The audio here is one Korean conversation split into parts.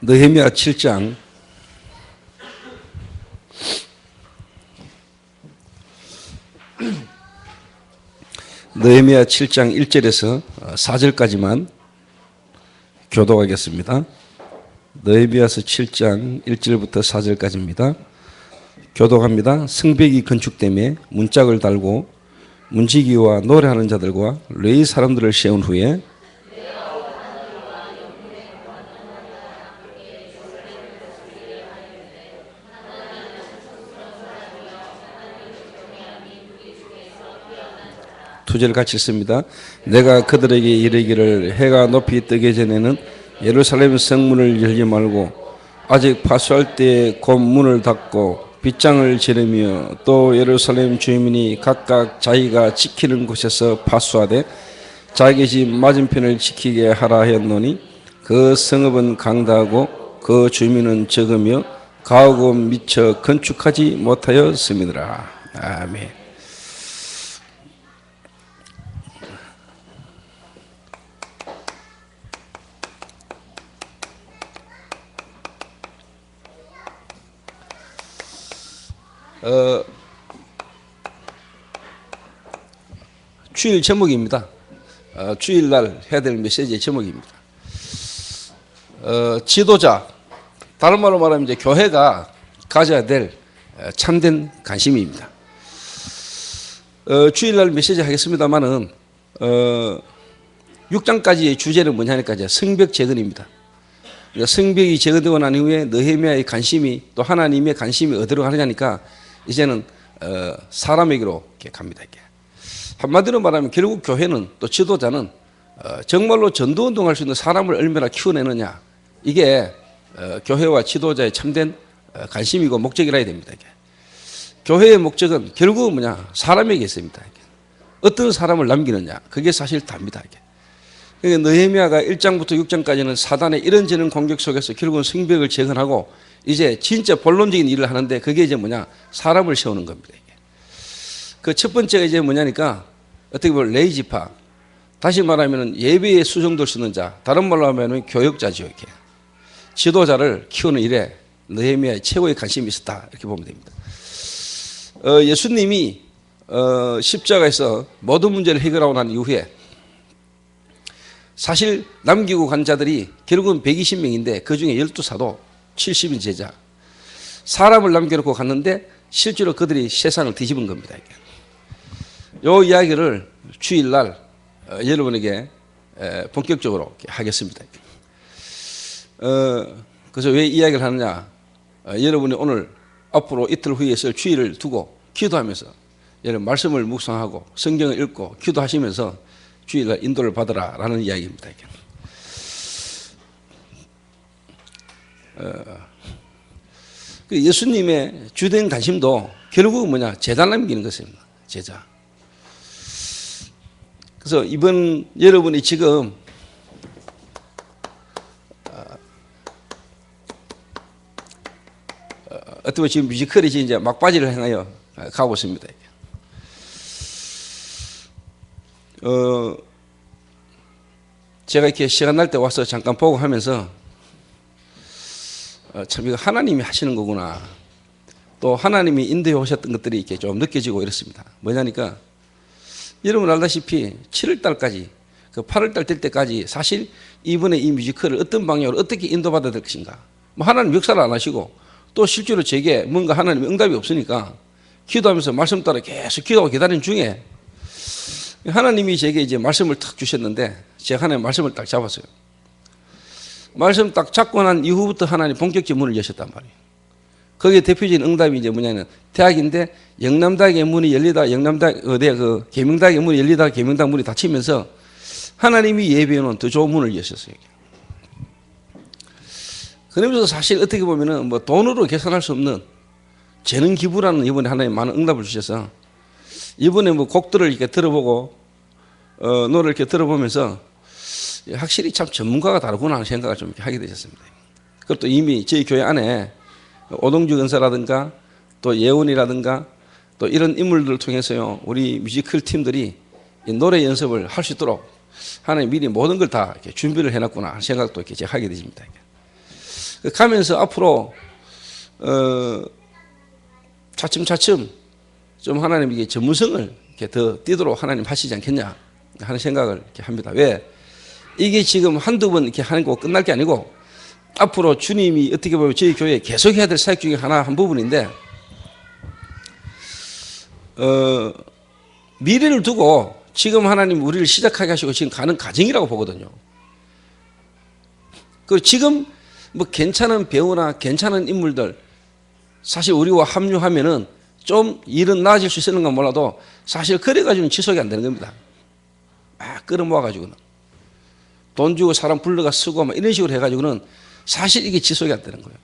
느헤미야 7장 1절에서 4절까지만 교독하겠습니다. 느헤미야서 7장 1절부터 4절까지입니다. 교독합니다. 성벽이 건축됨에 문짝을 달고 문지기와 노래하는 자들과 레위 사람들을 세운 후에 두 절 같이 씁니다. 내가 그들에게 이르기를 해가 높이 뜨기 전에는 예루살렘 성문을 열지 말고 아직 파수할 때에 곧 문을 닫고 빗장을 지르며 또 예루살렘 주민이 각각 자기가 지키는 곳에서 파수하되 자기 집 맞은편을 지키게 하라 하였노니 그 성읍은 강다하고 그 주민은 적으며 가하고 미처 건축하지 못하였음이더라. 아멘. 주일 제목입니다. 주일날 해야 될 메시지의 제목입니다. 지도자, 다른 말로 말하면 이제 교회가 가져야 될 참된 관심입니다. 주일날 메시지 하겠습니다만은 6장까지의 주제는 뭐냐니까 이제 성벽 재건입니다. 성벽이 재건되고 난 이후에 느헤미야의 관심이 또 하나님의 관심이 어디로 가느냐니까 이제는 사람에게로 이렇게 갑니다. 이렇게. 한마디로 말하면 결국 교회는 또 지도자는 정말로 전도운동할 수 있는 사람을 얼마나 키워내느냐, 이게 교회와 지도자의 참된 관심이고 목적이라 해야 됩니다. 이게. 교회의 목적은 결국은 뭐냐, 사람에게 있습니다. 이게. 어떤 사람을 남기느냐, 그게 사실 답니다. 이게. 그러니까 느헤미야가 1장부터 6장까지는 사단의 이런저런 공격 속에서 결국은 성벽을 재건하고 이제 진짜 본론적인 일을 하는데 그게 이제 뭐냐, 사람을 세우는 겁니다. 그 첫 번째가 이제 뭐냐니까 어떻게 보면 레이지파, 다시 말하면 예배에 수종될 수 있는 자, 다른 말로 하면 교역자죠. 이렇게 지도자를 키우는 일에 느헤미야의 최고의 관심이 있었다, 이렇게 보면 됩니다. 예수님이 십자가에서 모든 문제를 해결하고 난 이후에 사실 남기고 간 자들이 결국은 120명인데 그중에 12사도 70인 제자, 사람을 남겨놓고 갔는데 실제로 그들이 세상을 뒤집은 겁니다. 이 이야기를 주일날 여러분에게 본격적으로 하겠습니다. 그래서 왜 이야기를 하느냐, 여러분이 오늘 앞으로 이틀 후에 있을 주일을 두고 기도하면서 여러분 말씀을 묵상하고 성경을 읽고 기도하시면서 주일날 인도를 받으라 라는 이야기입니다. 예수님의 주된 관심도 결국은 뭐냐, 제자 남기는 것입니다. 제자. 그래서 이번 여러분이 지금 어떻게 보면 지금 뮤지컬이 이제 막바지를 향하여 가고 있습니다. 제가 이렇게 시간 날 때 와서 잠깐 보고 하면서 참 이거 하나님이 하시는 거구나, 또 하나님이 인도해 오셨던 것들이 이렇게 좀 느껴지고 이렇습니다. 뭐냐니까 여러분 알다시피 7월달까지 그 8월달 될 때까지 사실 이번에 이 뮤지컬을 어떤 방향으로 어떻게 인도받아야 될 것인가, 뭐 하나님 역사를 안 하시고 또 실제로 제게 뭔가 하나님의 응답이 없으니까 기도하면서 말씀 따라 계속 기도하고 기다리는 중에 하나님이 제게 이제 말씀을 탁 주셨는데 제가 하나님 말씀을 딱 잡았어요. 말씀 딱 잡고 난 이후부터 하나님 본격적인 문을 여셨단 말이에요. 거기에 대표적인 응답이 이제 뭐냐면 대학인데 영남대학의 문이 열리다, 그 계명대학의 문이 열리다 계명대학 문이 닫히면서 하나님이 예비해놓은 더 좋은 문을 여셨어요. 그러면서 사실 어떻게 보면은 뭐 돈으로 계산할 수 없는 재능 기부라는 이번에 하나님 많은 응답을 주셔서 이번에 뭐 곡들을 이렇게 들어보고 노래를 이렇게 들어보면서 확실히 참 전문가가 다르구나 하는 생각을 좀 하게 되셨습니다. 그것도 이미 저희 교회 안에 오동주 은사라든가 또 예원이라든가 또 이런 인물들을 통해서요, 우리 뮤지컬 팀들이 이 노래 연습을 할 수 있도록 하나님 미리 모든 걸 다 준비를 해놨구나 하는 생각도 이렇게 제가 하게 되십니다. 가면서 앞으로 차츰차츰 좀 하나님에게 전문성을 이렇게 더 띠도록 하나님 하시지 않겠냐 하는 생각을 이렇게 합니다. 왜? 이게 지금 한두 번 이렇게 하는 거 끝날 게 아니고 앞으로 주님이 어떻게 보면 저희 교회에 계속 해야 될 사역 중에 한 부분인데 미래를 두고 지금 하나님 우리를 시작하게 하시고 지금 가는 과정이라고 보거든요. 그리고 지금 뭐 괜찮은 배우나 괜찮은 인물들 사실 우리와 합류하면은 좀 일은 나아질 수 있는 건 몰라도 사실 그래가지고는 지속이 안 되는 겁니다. 막 끌어모아가지고는 돈 주고 사람 불러가 쓰고 막 이런 식으로 해가지고는 사실 이게 지속이 안 되는 거예요.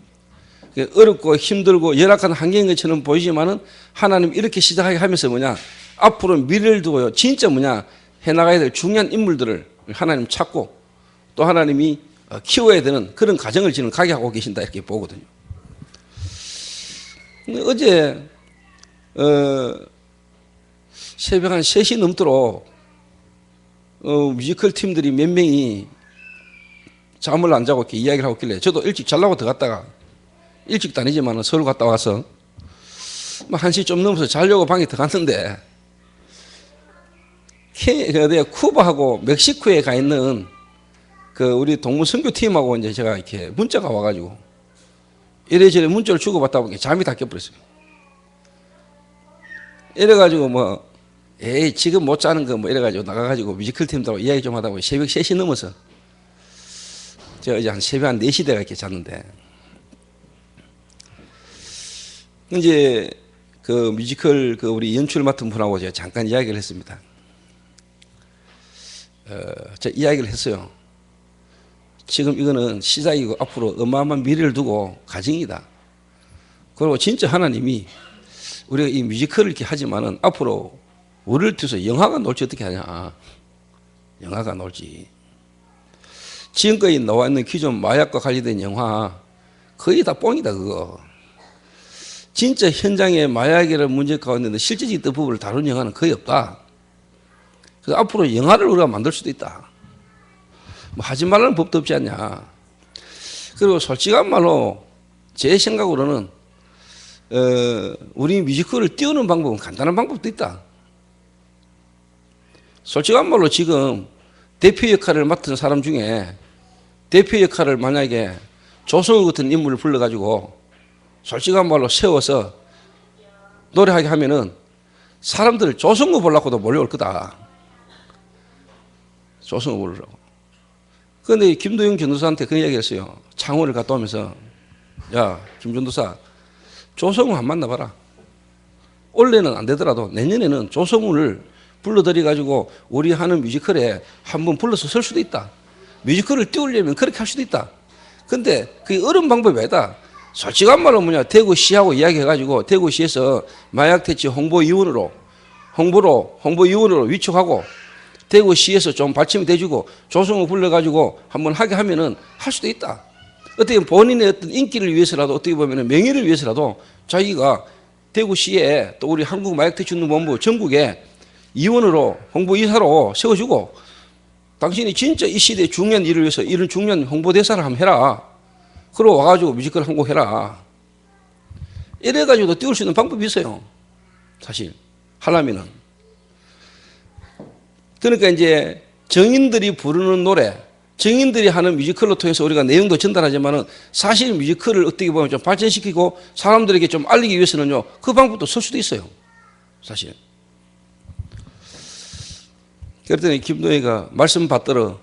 어렵고 힘들고 열악한 환경인 것처럼 보이지만은 하나님 이렇게 시작하게 하면서 뭐냐 앞으로 미래를 두고요 진짜 뭐냐 해나가야 될 중요한 인물들을 하나님 찾고 또 하나님이 키워야 되는 그런 과정을 지금 가게 하고 계신다 이렇게 보거든요. 어제 새벽 한 3시 넘도록 뮤지컬 팀들이 몇 명이 잠을 안 자고 이렇게 이야기를 하고 있길래 저도 일찍 자려고 들어갔다가 일찍도 아니지만 서울 갔다 와서 1시 좀 넘어서 자려고 방에 들어갔는데 쿠바하고 멕시코에 가 있는 그 우리 동문 선교팀하고 이제 제가 이렇게 문자가 와가지고 이래저래 문자를 주고받다 보니까 잠이 다 깨버렸어요. 이래가지고 뭐 에이 지금 못 자는 거 뭐 이래가지고 나가가지고 뮤지컬 팀들하고 이야기 좀 하다 보니 새벽 3시 넘어서 제가 이제 한 새벽 한 4시 대가 이렇게 잤는데 이제 그 뮤지컬 그 우리 연출 맡은 분하고 제가 잠깐 이야기를 했습니다. 제가 이야기를 했어요. 지금 이거는 시작이고 앞으로 어마어마한 미래를 두고 과정이다. 그리고 진짜 하나님이 우리가 이 뮤지컬을 이렇게 하지만은 앞으로 우리를 통해서 영화가 나올지 어떻게 하냐. 영화가 나올지. 지금까지 나와 있는 기존 마약과 관련된 영화 거의 다 뻥이다 그거. 진짜 현장에 마약이라는 문제 가운데 실제적인 부분을 다룬 영화는 거의 없다. 그래서 앞으로 영화를 우리가 만들 수도 있다. 뭐 하지 말라는 법도 없지 않냐. 그리고 솔직한 말로 제 생각으로는 우리 뮤지컬을 띄우는 방법은 간단한 방법도 있다. 솔직한 말로 지금 대표 역할을 맡은 사람 중에 대표 역할을 만약에 조성우 같은 인물을 불러가지고 솔직한 말로 세워서 노래하게 하면은 사람들 조성우 보려고도 몰려올 거다. 조성우 보려고. 그런데 김도영 전도사한테 그 이야기 했어요. 창원을 갔다 오면서 야 김 전도사 조성우 한 만나봐라. 올해는 안 되더라도 내년에는 조성우를 불러들여 가지고 우리 하는 뮤지컬에 한번 불러서 설 수도 있다. 뮤지컬을 띄우려면 그렇게 할 수도 있다. 근데 그게 어려운 방법이 아니다. 솔직한 말로 뭐냐 대구시하고 이야기해가지고 대구시에서 마약 퇴치 홍보위원으로 위촉하고 대구시에서 좀 받침이 돼주고 조성우 불러가지고 한번 하게 하면은 할 수도 있다. 어떻게 본인의 어떤 인기를 위해서라도 어떻게 보면은 명예를 위해서라도 자기가 대구시에 또 우리 한국마약퇴치운동본부 전국에 위원으로 홍보이사로 세워주고 당신이 진짜 이 시대의 중요한 일을 위해서 이런 중요한 홍보대사를 한번 해라. 그러고 와가지고 뮤지컬 한 곡 해라. 이래가지고도 띄울 수 있는 방법이 있어요. 사실 하려면은. 그러니까 이제 정인들이 부르는 노래, 정인들이 하는 뮤지컬로 통해서 우리가 내용도 전달하지만은 사실 뮤지컬을 어떻게 보면 좀 발전시키고 사람들에게 좀 알리기 위해서는요, 그 방법도 쓸 수도 있어요. 사실. 그랬더니 김도희가 말씀 받들어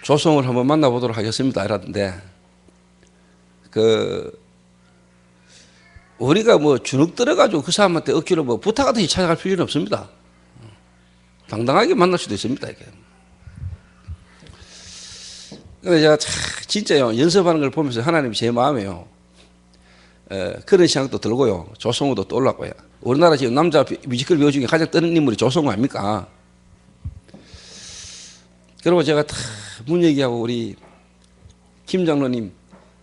조성을 한번 만나보도록 하겠습니다. 이라던데, 우리가 뭐 주눅 들어가지고 그 사람한테 억지로 뭐 부탁하듯이 찾아갈 필요는 없습니다. 당당하게 만날 수도 있습니다. 이게. 근데 제가 진짜요, 연습하는 걸 보면서 하나님이 제 마음에요. 그런 생각도 들고요. 조성우도 떠올랐고요. 우리나라 지금 남자 뮤지컬 배우 중에 가장 뜨는 인물이 조성우 아닙니까? 그리고 제가 다 문 얘기하고 우리 김 장로님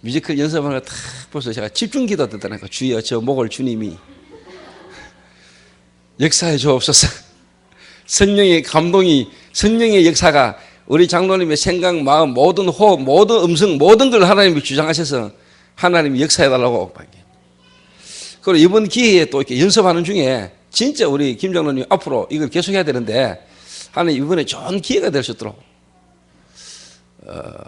뮤지컬 연습하는 걸 다 벌써 제가 집중 기도 듣다니까. 주여 저 목을 주님이 역사해 주옵소서. 성령의 감동이, 성령의 역사가 우리 장로님의 생각, 마음, 모든 호흡, 모든 음성, 모든 걸 하나님이 주장하셔서 하나님이 역사해달라고. 그리고 이번 기회에 또 이렇게 연습하는 중에 진짜 우리 김 장로님 앞으로 이걸 계속해야 되는데 하나님 이번에 좋은 기회가 될 수 있도록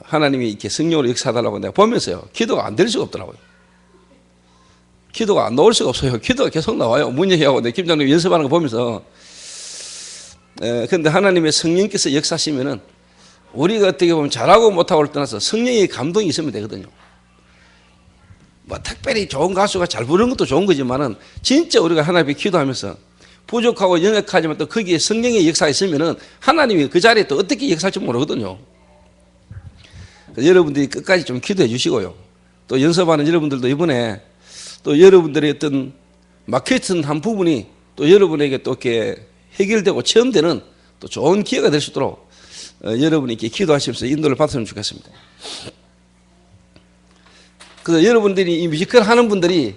하나님이 이렇게 성령으로 역사해달라고 내가 보면서요. 기도가 안 될 수가 없더라고요. 기도가 안 나올 수가 없어요. 기도가 계속 나와요. 문예하고 내 김 장로님 연습하는 거 보면서. 그런데 하나님의 성령께서 역사하시면은 우리가 어떻게 보면 잘하고 못하고를 떠나서 성령의 감동이 있으면 되거든요. 뭐 특별히 좋은 가수가 잘 부르는 것도 좋은 거지만은 진짜 우리가 하나님께 기도하면서 부족하고 연약하지만 또 거기에 성령의 역사가 있으면은 하나님이 그 자리에 또 어떻게 역사할지 모르거든요. 여러분들이 끝까지 좀 기도해 주시고요. 또 연습하는 여러분들도 이번에 또 여러분들의 어떤 막혀있던 한 부분이 또 여러분에게 또 이렇게 해결되고 체험되는 또 좋은 기회가 될 수 있도록 여러분이 이렇게 기도하시면서 인도를 받으면 좋겠습니다. 그래서 여러분들이 이 뮤지컬 하는 분들이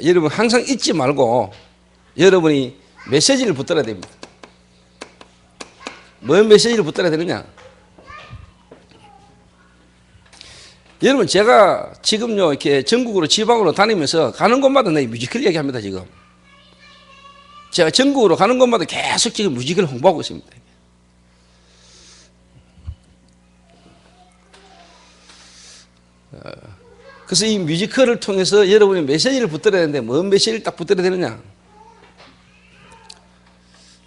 여러분 항상 잊지 말고 여러분이 메시지를 붙들어야 됩니다. 뭔 메시지를 붙들어야 되느냐? 여러분 제가 지금요 이렇게 전국으로 지방으로 다니면서 가는 곳마다 내 뮤지컬 얘기합니다. 지금 제가 전국으로 가는 곳마다 계속 지금 뮤지컬 홍보하고 있습니다. 그래서 이 뮤지컬을 통해서 여러분이 메시지를 붙들어야 되는데 뭔 메시지를 딱 붙들어야 되느냐?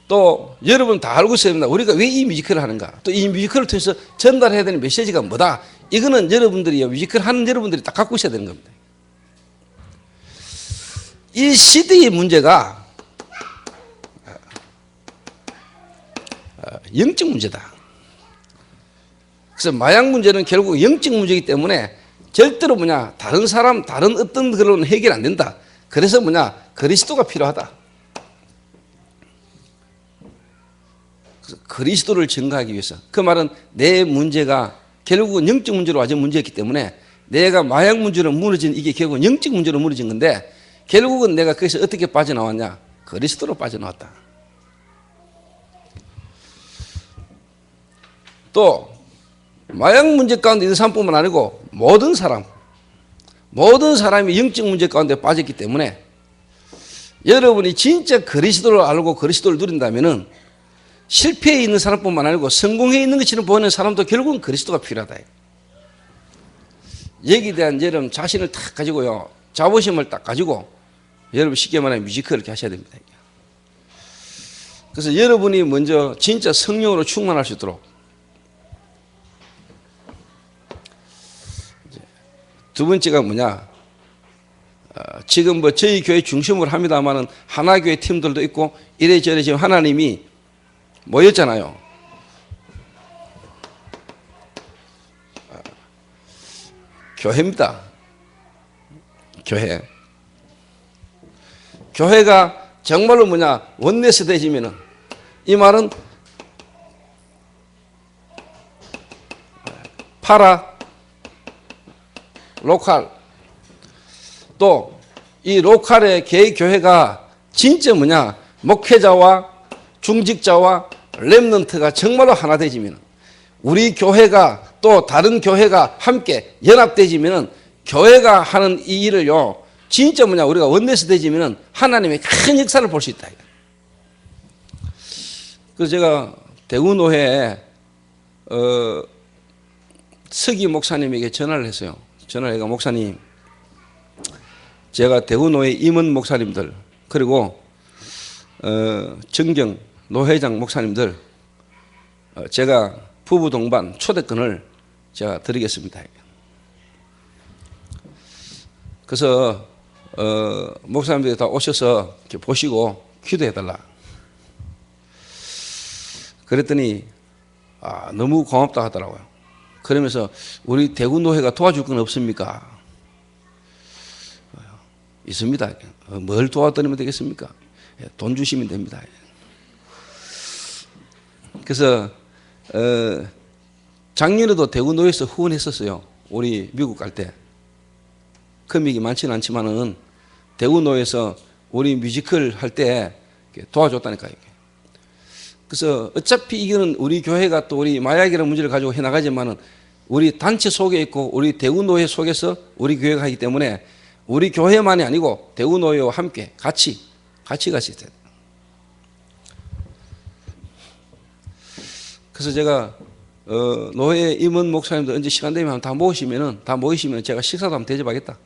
또 여러분 다 알고 있어야 됩니다. 우리가 왜 이 뮤지컬을 하는가? 또 이 뮤지컬을 통해서 전달해야 되는 메시지가 뭐다? 이거는 여러분들이 뮤지컬 하는 여러분들이 딱 갖고 있어야 되는 겁니다. 이 시대의 문제가 영적 문제다. 그래서 마약 문제는 결국 영적 문제이기 때문에 절대로 다른 사람, 다른 어떤 그런 해결 안 된다. 그래서 그리스도가 필요하다. 그래서 그리스도를 증거하기 위해서. 그 말은 내 문제가 결국은 영적 문제로 와진 문제였기 때문에 내가 마약 문제로 무너진 이게 결국은 영적 문제로 무너진 건데 결국은 내가 거기서 어떻게 빠져나왔냐? 그리스도로 빠져나왔다. 또 마약 문제 가운데 있는 사람뿐만 아니고 모든 사람이 영적 문제 가운데 빠졌기 때문에 여러분이 진짜 그리스도를 알고 그리스도를 누린다면은 실패해 있는 사람뿐만 아니고 성공해 있는 것처럼 보이는 사람도 결국은 그리스도가 필요하다. 여기에 대한 여러분 자신을 딱 가지고요. 자부심을 딱 가지고 여러분 쉽게 말하면 뮤지컬을 이렇게 하셔야 됩니다. 그래서 여러분이 먼저 진짜 성령으로 충만할 수 있도록 두 번째가 지금 저희 교회 중심으로 합니다만은 하나교회 팀들도 있고 이래저래 지금 하나님이 모였잖아요. 교회입니다. 교회가 정말로 원내스 되지면은 이 말은 파라 로컬 또 이 로컬의 개의 교회가 진짜 목회자와 중직자와 렘넌트가 정말로 하나 되지면 우리 교회가 또 다른 교회가 함께 연합되지면 교회가 하는 이 일을요 진짜 우리가 원내에서 되지면 하나님의 큰 역사를 볼 수 있다. 그래서 제가 대구노회에 서기 목사님에게 전화를 했어요. 전화를 해가 목사님 제가 대구노회 임원 목사님들 그리고 정경 노회장 목사님들 제가 부부 동반 초대권을 제가 드리겠습니다. 그래서 목사님들이 다 오셔서 이렇게 보시고 기도해달라. 그랬더니 너무 고맙다 하더라고요. 그러면서 우리 대구노회가 도와줄 건 없습니까? 있습니다. 뭘 도와드리면 되겠습니까? 돈 주시면 됩니다. 그래서 작년에도 대구노회에서 후원했었어요. 우리 미국 갈 때. 금액이 많지는 않지만은 대구노회에서 우리 뮤지컬 할 때 도와줬다니까요. 그래서 어차피 이거는 우리 교회가 또 우리 마약이라는 문제를 가지고 해나가지만은 우리 단체 속에 있고 우리 대구노회 속에서 우리 교회가 하기 때문에 우리 교회만이 아니고 대구노회와 함께 같이 있어야 돼요. 그래서 제가 노회 임원 목사님들 언제 시간 되면 다 모이시면 제가 식사도 한번 대접하겠다.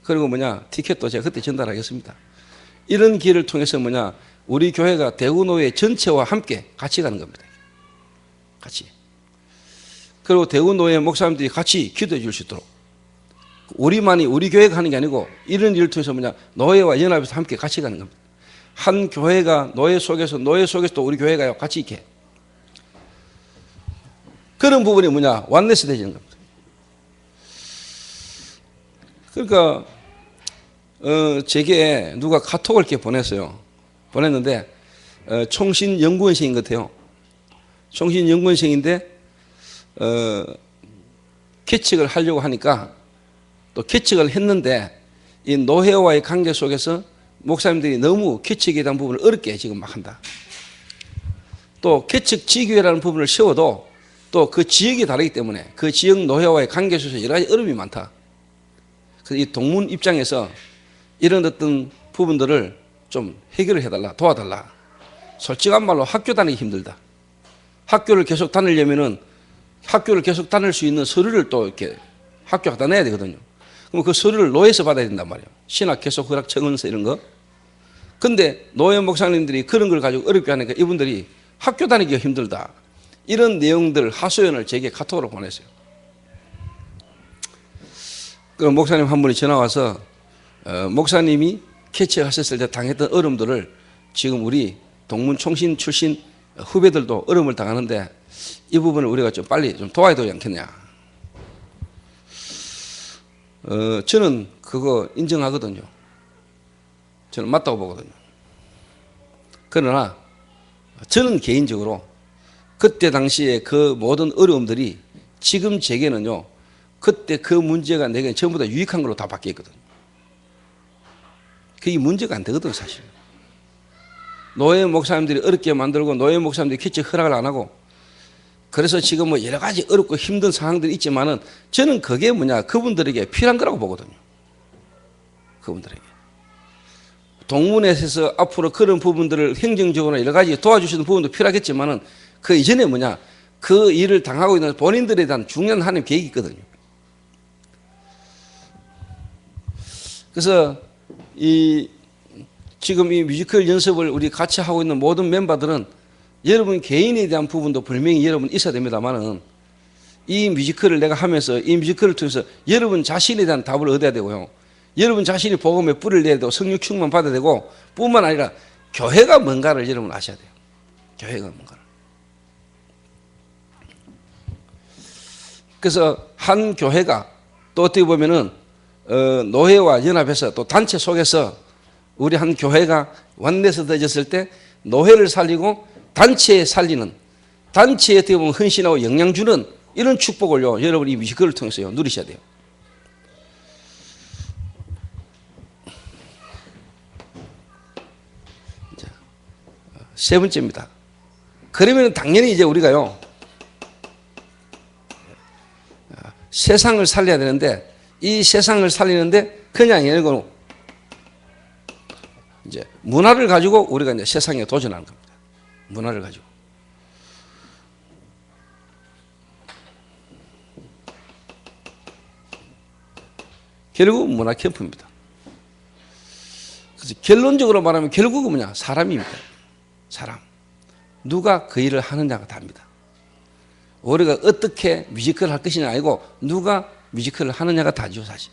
그리고 티켓도 제가 그때 전달하겠습니다. 이런 기회를 통해서 우리 교회가 대구노회 전체와 함께 같이 가는 겁니다. 같이. 그리고 대구노회 목사님들이 같이 기도해 줄 수 있도록. 우리만이 우리 교회가 하는 게 아니고 이런 일을 통해서 노회와 연합해서 함께 같이 가는 겁니다. 한 교회가 노회 속에서 또 우리 교회가 같이 있게. 그런 부분이 완네스 되지는 겁니다. 그러니까 제게 누가 카톡을 이렇게 보냈는데 총신연구원생인 것 같아요. 총신연구원생인데 개척을 하려고 하니까 또 개척을 했는데 이 노회와의 관계 속에서 목사님들이 너무 개척에 대한 부분을 어렵게 지금 막 한다. 또 개척 지교회라는 부분을 세워도 또 그 지역이 다르기 때문에 그 지역 노회와의 관계 속에서 여러 가지 어려움이 많다. 그래서 이 동문 입장에서 이런 어떤 부분들을 좀 해결을 해달라, 도와달라. 솔직한 말로 학교 다니기 힘들다. 학교를 계속 다니려면은 학교를 계속 다닐 수 있는 서류를 또 이렇게 학교 갖다 내야 되거든요. 그럼 그 서류를 노회에서 받아야 된단 말이에요. 신학 계속 허락 청원서 이런 거. 근데 노회 목사님들이 그런 걸 가지고 어렵게 하니까 이분들이 학교 다니기가 힘들다. 이런 내용들 하소연을 제게 카톡으로 보냈어요. 그럼 목사님 한 분이 전화 와서 목사님이 개척하셨을 때 당했던 어려움들을 지금 우리 동문 총신 출신 후배들도 어려움을 당하는데 이 부분을 우리가 좀 빨리 좀 도와야 되지 않겠냐. 저는 그거 인정하거든요. 저는 맞다고 보거든요. 그러나 저는 개인적으로 그때 당시에 그 모든 어려움들이 지금 제게는요, 그때 그 문제가 내게 전부 다 유익한 걸로 다 바뀌었거든요. 그게 문제가 안 되거든, 사실. 노예 목사님들이 어렵게 만들고 노예 목사님들이 개척 허락을 안 하고 그래서 지금 여러 가지 어렵고 힘든 상황들이 있지만은 저는 그게 그분들에게 필요한 거라고 보거든요. 그분들에게. 동문회에서 앞으로 그런 부분들을 행정적으로 여러 가지 도와주시는 부분도 필요하겠지만은 그 이전에 그 일을 당하고 있는 본인들에 대한 중요한 하나님 계획이 있거든요. 그래서 지금 이 뮤지컬 연습을 우리 같이 하고 있는 모든 멤버들은 여러분 개인에 대한 부분도 분명히 여러분 있어야 됩니다만은 이 뮤지컬을 내가 하면서 이 뮤지컬을 통해서 여러분 자신에 대한 답을 얻어야 되고요. 여러분 자신이 복음의 뿔을 내야 되고 성령 충만 받아야 되고 뿐만 아니라 교회가 뭔가를 여러분 아셔야 돼요. 교회가 뭔가를. 그래서 한 교회가 또 어떻게 보면은 노회와 연합해서 또 단체 속에서 우리 한 교회가 완내서 되졌을 때 노회를 살리고 단체에 살리는 단체에 어떻게 보면 헌신하고 영향 주는 이런 축복을요 여러분이 이 뮤지컬을 통해서요 누리셔야 돼요. 자, 세 번째입니다. 그러면 당연히 이제 우리가요 세상을 살려야 되는데 이 세상을 살리는데 그냥 이건 이제 문화를 가지고 우리가 이제 세상에 도전하는 겁니다. 문화를 가지고. 결국 문화 캠프입니다. 그래서 결론적으로 말하면 결국은 사람입니다. 사람. 누가 그 일을 하느냐가 다릅니다. 우리가 어떻게 뮤지컬을 할 것이냐 아니고 누가 뮤지컬을 하느냐가 다죠 사실.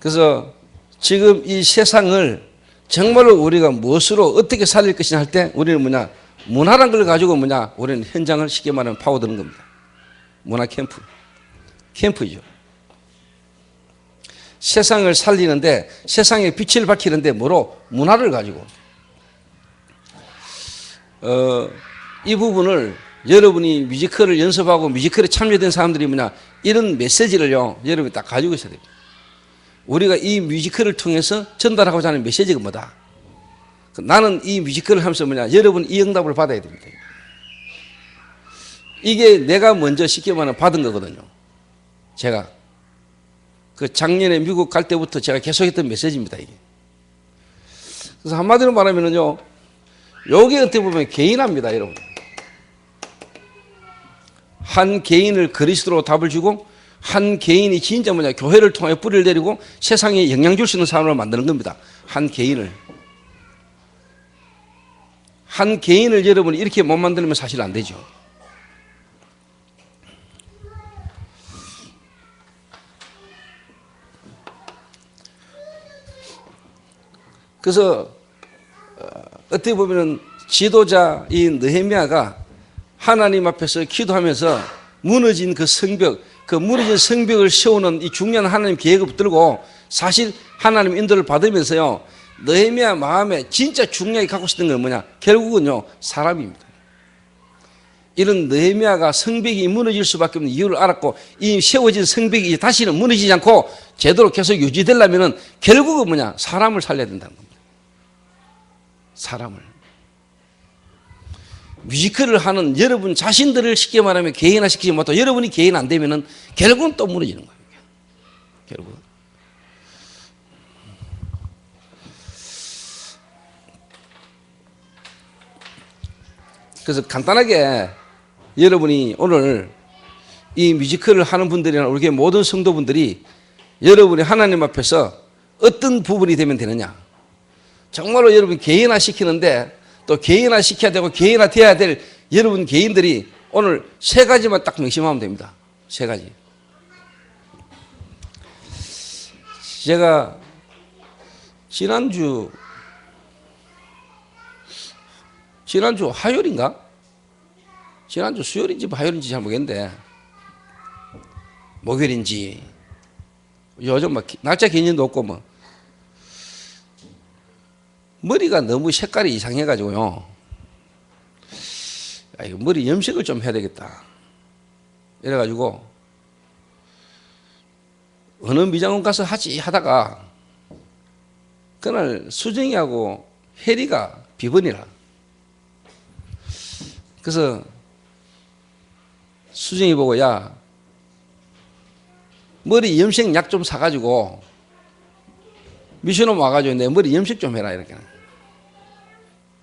그래서 지금 이 세상을 정말로 우리가 무엇으로 어떻게 살릴 것이냐 할 때 우리는 문화란 걸 가지고 우리는 현장을 쉽게 말하면 파고드는 겁니다. 문화 캠프. 캠프죠. 세상을 살리는데 세상에 빛을 밝히는데 뭐로? 문화를 가지고. 이 부분을 여러분이 뮤지컬을 연습하고 뮤지컬에 참여된 사람들이 이런 메시지를요 여러분이 딱 가지고 있어야 됩니다. 우리가 이 뮤지컬을 통해서 전달하고자 하는 메시지가 뭐다? 나는 이 뮤지컬을 하면서 여러분 이 응답을 받아야 됩니다. 이게 내가 먼저 쉽게 말하면 받은 거거든요. 제가 그 작년에 미국 갈 때부터 제가 계속했던 메시지입니다. 이게. 그래서 한마디로 말하면요, 요게 어떻게 보면 개인합니다, 여러분. 한 개인을 그리스도로 답을 주고 한 개인이 진짜 교회를 통해 뿌리를 내리고 세상에 영향 줄 수 있는 사람을 만드는 겁니다. 한 개인을 여러분이 이렇게 못 만들면 사실 안 되죠. 그래서 어떻게 보면 지도자 이 느헤미야가 하나님 앞에서 기도하면서 무너진 그 성벽, 그 무너진 성벽을 세우는 이 중요한 하나님 계획을 붙들고 사실 하나님 인도를 받으면서요, 느헤미야 마음에 진짜 중요하게 갖고 있었던 건 뭐냐? 결국은요, 사람입니다. 이런 느헤미야가 성벽이 무너질 수밖에 없는 이유를 알았고, 이 세워진 성벽이 다시는 무너지지 않고 제대로 계속 유지되려면 결국은 뭐냐? 사람을 살려야 된다는 겁니다. 사람을. 뮤지컬을 하는 여러분 자신들을 쉽게 말하면 개인화시키지 못하고 여러분이 개인 안 되면은 결국은 또 무너지는 거예요. 결국은. 그래서 간단하게 여러분이 오늘 이 뮤지컬을 하는 분들이나 우리 모든 성도분들이 여러분이 하나님 앞에서 어떤 부분이 되면 되느냐. 정말로 여러분 개인화 시키는데 또 개인화 시켜야 되고 개인화 되어야 될 여러분 개인들이 오늘 세 가지만 딱 명심하면 됩니다. 세 가지. 제가 지난주 화요일인가? 지난주 수요일인지 화요일인지 잘 모르겠는데 목요일인지 요즘 막 날짜 개념도 없고 뭐 머리가 너무 색깔이 이상해가지고요. 야, 이거 머리 염색을 좀 해야 되겠다. 이래가지고 어느 미장원 가서 하지 하다가 그날 수정이하고 혜리가 비번이라. 그래서 수정이 보고 야 머리 염색 약 좀 사가지고 미션홈 와가지고 내 머리 염색 좀 해라 이렇게.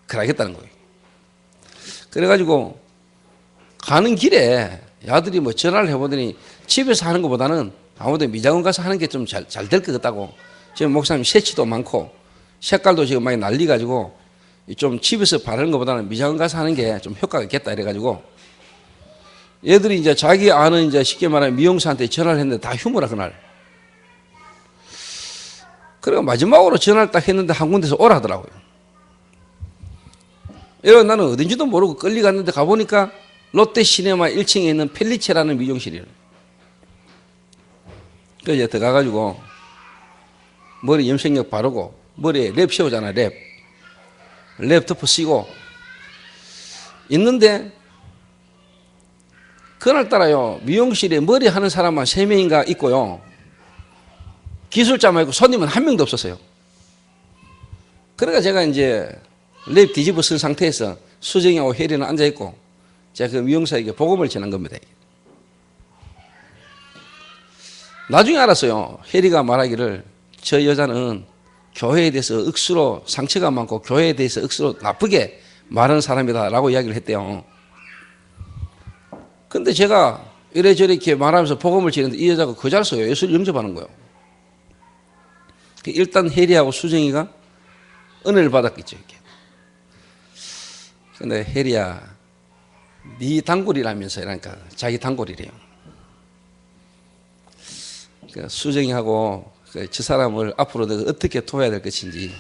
그러겠다는 거예요. 그래가지고 가는 길에 야들이 뭐 전화를 해보더니 집에서 하는 것보다는 아무래도 미장원 가서 하는 게 좀 잘 될 것 같다고. 지금 목사님 새치도 많고 색깔도 지금 많이 날리가지고 좀 집에서 바르는 것보다는 미장원 가서 하는 게 좀 효과가 있겠다 이래가지고 얘들이 이제 자기 아는 이제 쉽게 말하면 미용사한테 전화를 했는데 다 휴무라 그날. 그래서 마지막으로 전화를 딱 했는데 한 군데서 오라 하더라고요. 이래서 나는 어딘지도 모르고 끌려갔는데 가보니까 롯데시네마 1층에 있는 펠리체라는 미용실이에요. 그래서 이제 들어가가지고 머리 염색약 바르고 머리에 랩 씌우잖아, 랩. 랩 덮어 쓰고 있는데 그날따라요 미용실에 머리 하는 사람만 3명인가 있고요 기술자만 있고 손님은 1명도 없었어요. 그러니까 제가 이제 랩 뒤집어 쓴 상태에서 수정이하고 혜리는 앉아있고 제가 그 미용사에게 복음을 전한 겁니다. 나중에 알았어요. 혜리가 말하기를 저 여자는 교회에 대해서 억수로 상처가 많고 교회에 대해서 억수로 나쁘게 말하는 사람이다 라고 이야기를 했대요. 근데 제가 이래저래 이렇게 말하면서 복음을 지는데 이 여자가 그 자리에서 예수를 영접하는 거예요. 일단 혜리하고 수정이가 은혜를 받았겠죠. 이렇게. 근데 혜리야, 네 단골이라면서 이러니까 자기 단골이래요. 그러니까 수정이하고 저 사람을 앞으로 내가 어떻게 도와야 될 것인지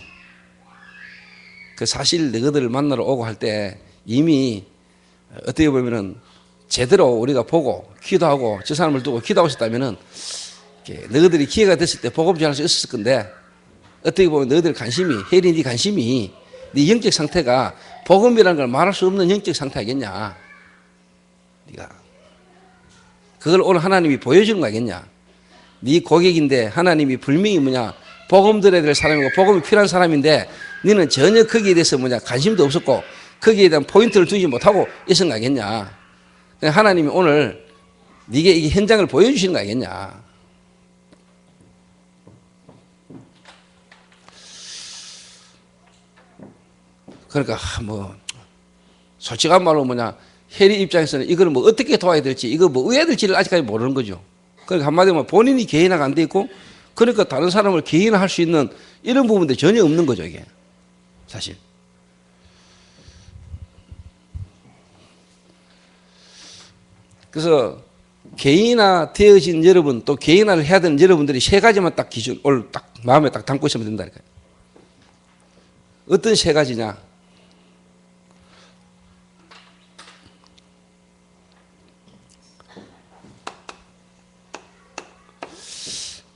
그 사실 너희들을 만나러 오고 할 때 이미 어떻게 보면은 제대로 우리가 보고 기도하고 저 사람을 두고 기도하고 있었다면은 너희들이 기회가 됐을 때 복음 전할 수 있었을 건데 어떻게 보면 너희들 관심이 혜리 네 관심이 네 영적 상태가 복음이라는 걸 말할 수 없는 영적 상태 아겠냐. 네가 그걸 오늘 하나님이 보여주는 거 아겠냐. 네 고객인데 하나님이 분명히 뭐냐 복음 들어야 될 사람이고 복음이 필요한 사람인데 너는 전혀 거기에 대해서 관심도 없었고 거기에 대한 포인트를 두지 못하고 있은 거 아니겠냐. 하나님이 오늘 네게 이 현장을 보여주시는 거 아니겠냐. 그러니까 솔직한 말로 해리 입장에서는 이걸 어떻게 도와야 될지, 이거 의해야 될지를 아직까지 모르는 거죠. 그러니까 한마디로 본인이 개인화가 안 돼 있고, 그러니까 다른 사람을 개인화할 수 있는 이런 부분도 전혀 없는 거죠, 이게. 사실. 그래서 개인화 되어진 여러분, 또 개인화를 해야 되는 여러분들이 세 가지만 딱 기준, 오늘 딱 마음에 딱 담고 있으면 된다니까요. 어떤 세 가지냐?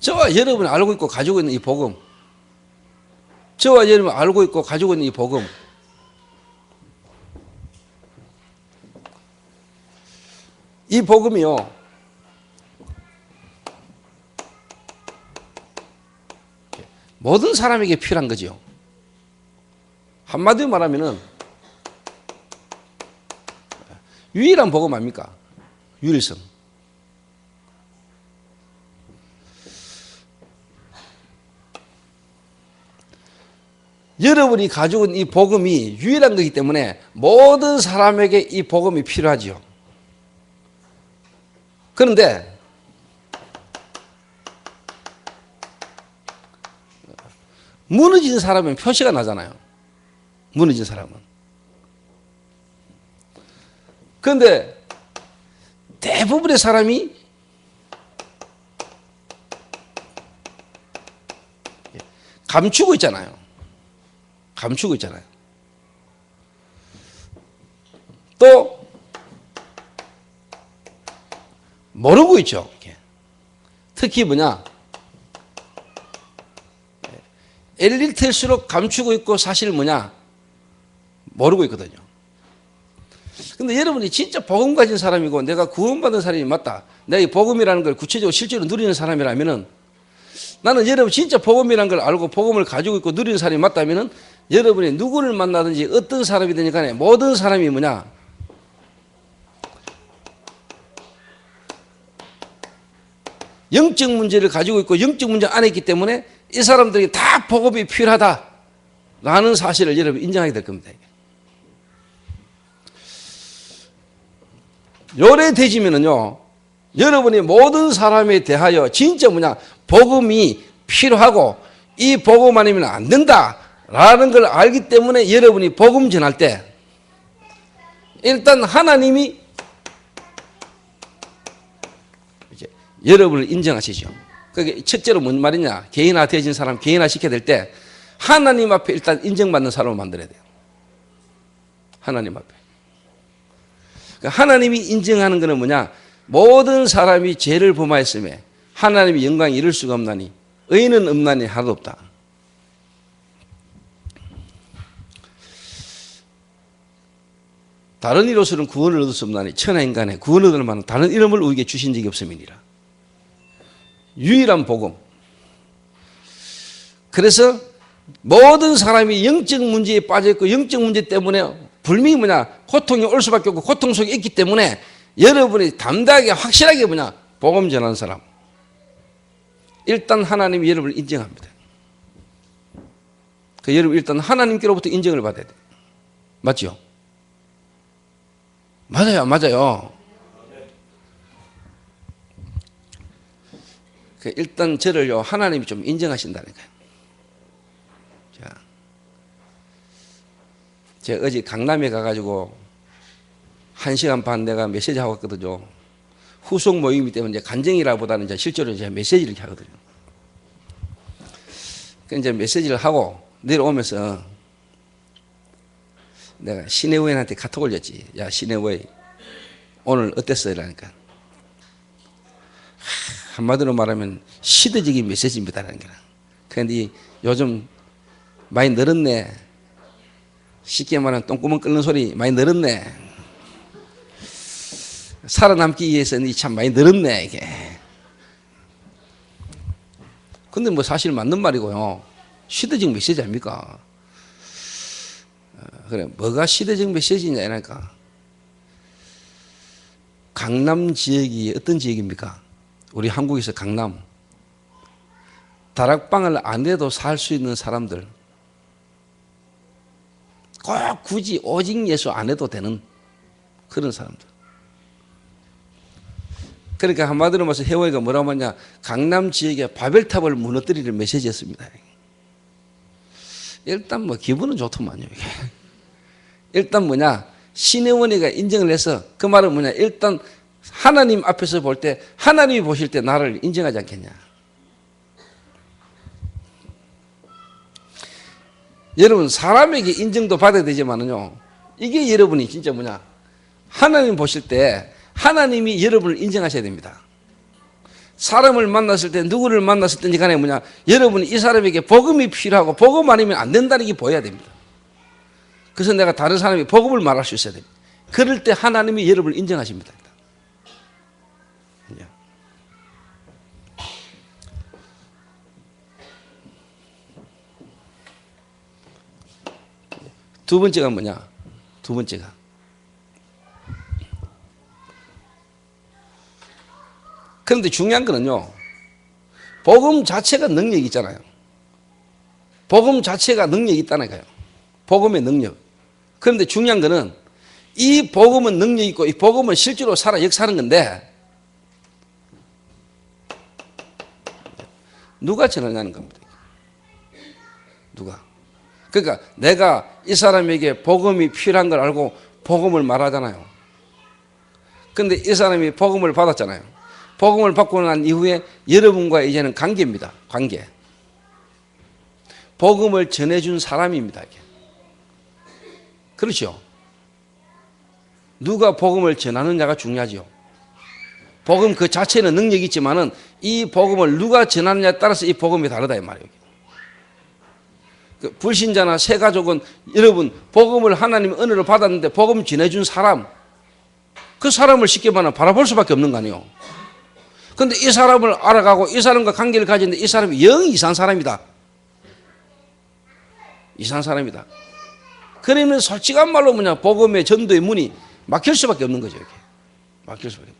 저와 여러분이 알고 있고 가지고 있는 이 복음, 저와 여러분이 알고 있고 가지고 있는 이 복음, 이 복음이요, 모든 사람에게 필요한 거죠. 한마디로 말하면은 유일한 복음 아닙니까? 유일성. 여러분이 가지고 있는 이 복음이 유일한 거기 때문에 모든 사람에게 이 복음이 필요하지요. 그런데 무너진 사람은 표시가 나잖아요. 무너진 사람은. 그런데 대부분의 사람이 감추고 있잖아요. 감추고 있잖아요. 또 모르고 있죠. 특히 엘리트일수록 감추고 있고 사실 모르고 있거든요. 근데 여러분이 진짜 복음 가진 사람이고 내가 구원받은 사람이 맞다, 내가 이 복음이라는 걸 구체적으로 실제로 누리는 사람이라면은, 나는 여러분 진짜 복음이라는 걸 알고 복음을 가지고 있고 누리는 사람이 맞다면은, 여러분이 누구를 만나든지 어떤 사람이든지 간에 모든 사람이 영적 문제를 가지고 있고 영적 문제 안에 있기 때문에 이 사람들이 다 복음이 필요하다라는 사실을 여러분 인정하게 될 겁니다. 요래되지면은요, 여러분이 모든 사람에 대하여 진짜 복음이 필요하고 이 복음 아니면 안 된다라는 걸 알기 때문에 여러분이 복음 전할 때 일단 하나님이 이제 여러분을 인정하시죠. 그게 첫째로 뭔 말이냐? 개인화 되어진 사람 개인화 시켜야 될 때 하나님 앞에 일단 인정받는 사람을 만들어야 돼요. 하나님 앞에. 그러니까 하나님이 인정하는 것은 모든 사람이 죄를 범하였음에 하나님의 영광이 이룰 수가 없나니 의인은 없나니 하나도 없다. 다른 이로서는 구원을 얻을 수 없나니 천하 인간에 구원을 얻을 만한 다른 이름을 우리에게 주신 적이 없음이니라. 유일한 복음. 그래서 모든 사람이 영적 문제에 빠져있고 영적 문제 때문에 분명히 고통이 올 수밖에 없고 고통 속에 있기 때문에 여러분이 담대하게 확실하게 복음 전하는 사람, 일단 하나님이 여러분을 인정합니다. 그 여러분 일단 하나님께로부터 인정을 받아야 돼요. 맞죠? 맞아요, 맞아요. 일단 저를요 하나님이 좀 인정하신다니까요. 자, 제가 어제 강남에 가가지고 1시간 반 내가 메시지 하고 왔거든요. 후속 모임이기 때문에 이제 간증이라보다는 이제 실제로 제가 메시지를 이렇게 하거든요. 그 이제 메시지를 하고 내려오면서 내가 시내웨이한테 카톡 올렸지. 야, 시내웨이 오늘 어땠어? 이러니까 한마디로 말하면 시대적인 메시지입니다라는 거야. 그런데 요즘 많이 늘었네. 쉽게 말하면 똥구멍 끓는 소리 많이 늘었네. 살아남기 위해서는 참 많이 늘었네 이게. 근데 사실 맞는 말이고요. 시대적 메시지 아닙니까? 그래, 뭐가 시대적 메시지냐 이러니까 강남 지역이 어떤 지역입니까? 우리 한국에서 강남. 다락방을 안 해도 살 수 있는 사람들. 꼭 굳이 오직 예수 안 해도 되는 그런 사람들. 그러니까 한마디로 말해서 해외가 뭐라고 하냐, 강남 지역에 바벨탑을 무너뜨리는 메시지였습니다. 일단 뭐 기분은 좋더만요. 일단 뭐냐, 신혜원이가 인정을 해서 그 말은 뭐냐, 일단 하나님 앞에서 볼 때 하나님이 보실 때 나를 인정하지 않겠냐. 여러분 사람에게 인정도 받아야 되지만은요, 이게 여러분이 진짜 뭐냐, 하나님 보실 때 하나님이 여러분을 인정하셔야 됩니다. 사람을 만났을 때 누구를 만났을 때인지 간에 뭐냐, 여러분이 이 사람에게 복음이 필요하고 복음 아니면 안 된다는 게 보여야 됩니다. 그래서 내가 다른 사람이 복음을 말할 수 있어야 됩니다. 그럴 때 하나님이 여러분을 인정하십니다. 두 번째가 뭐냐? 두 번째가 그런데 중요한 거는요, 복음 자체가 능력이 있잖아요. 복음 자체가 능력이 있다니까요. 복음의 능력. 그런데 중요한 거는 이 복음은 능력이 있고 이 복음은 실제로 살아 역사하는 건데 누가 전하냐는 겁니다. 누가? 그러니까 내가 이 사람에게 복음이 필요한 걸 알고 복음을 말하잖아요. 그런데 이 사람이 복음을 받았잖아요. 복음을 받고 난 이후에 여러분과 이제는 관계입니다. 관계. 복음을 전해준 사람입니다. 그렇죠? 누가 복음을 전하느냐가 중요하죠. 복음 그 자체는 능력이 있지만은 이 복음을 누가 전하느냐에 따라서 이 복음이 다르다 이 말이에요. 그 불신자나 새 가족은 여러분 복음을 하나님의 은혜로 받았는데 복음 전해준 사람, 그 사람을 쉽게 말하면 바라볼 수밖에 없는 거 아니에요. 그런데 이 사람을 알아가고 이 사람과 관계를 가지는데 이 사람이 영 이상한 사람이다. 이상한 사람이다. 그러면 솔직한 말로 뭐냐, 복음의 전도의 문이 막힐 수밖에 없는 거죠. 이렇게. 막힐 수밖에.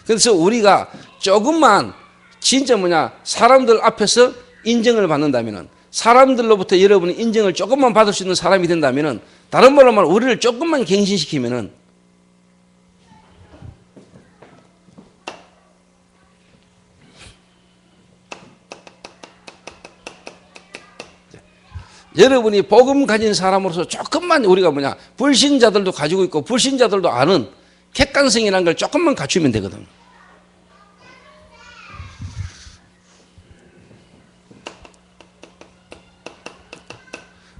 그래서 우리가 조금만 진짜 뭐냐, 사람들 앞에서 인정을 받는다면은, 사람들로부터 여러분이 인정을 조금만 받을 수 있는 사람이 된다면은, 다른 말로 말하면 우리를 조금만 갱신시키면은 여러분이 복음 가진 사람으로서 조금만 우리가 뭐냐, 불신자들도 가지고 있고 불신자들도 아는 객관성이라는 걸 조금만 갖추면 되거든.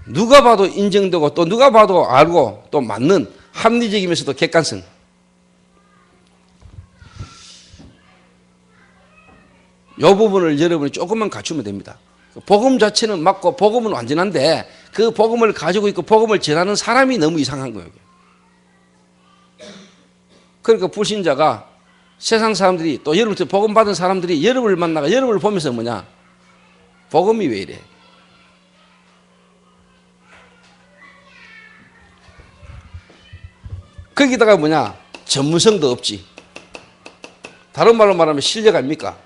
누가 봐도 인정되고 또 누가 봐도 알고 또 맞는 합리적이면서도 객관성. 이 부분을 여러분이 조금만 갖추면 됩니다. 복음 자체는 맞고 복음은 완전한데 그 복음을 가지고 있고 복음을 전하는 사람이 너무 이상한 거예요. 그러니까 불신자가 세상 사람들이 또 여러분한테 복음 받은 사람들이 여러분을 만나가 여러분을 보면서 뭐냐, 복음이 왜 이래? 거기다가 뭐냐, 전문성도 없지. 다른 말로 말하면 실력 아닙니까?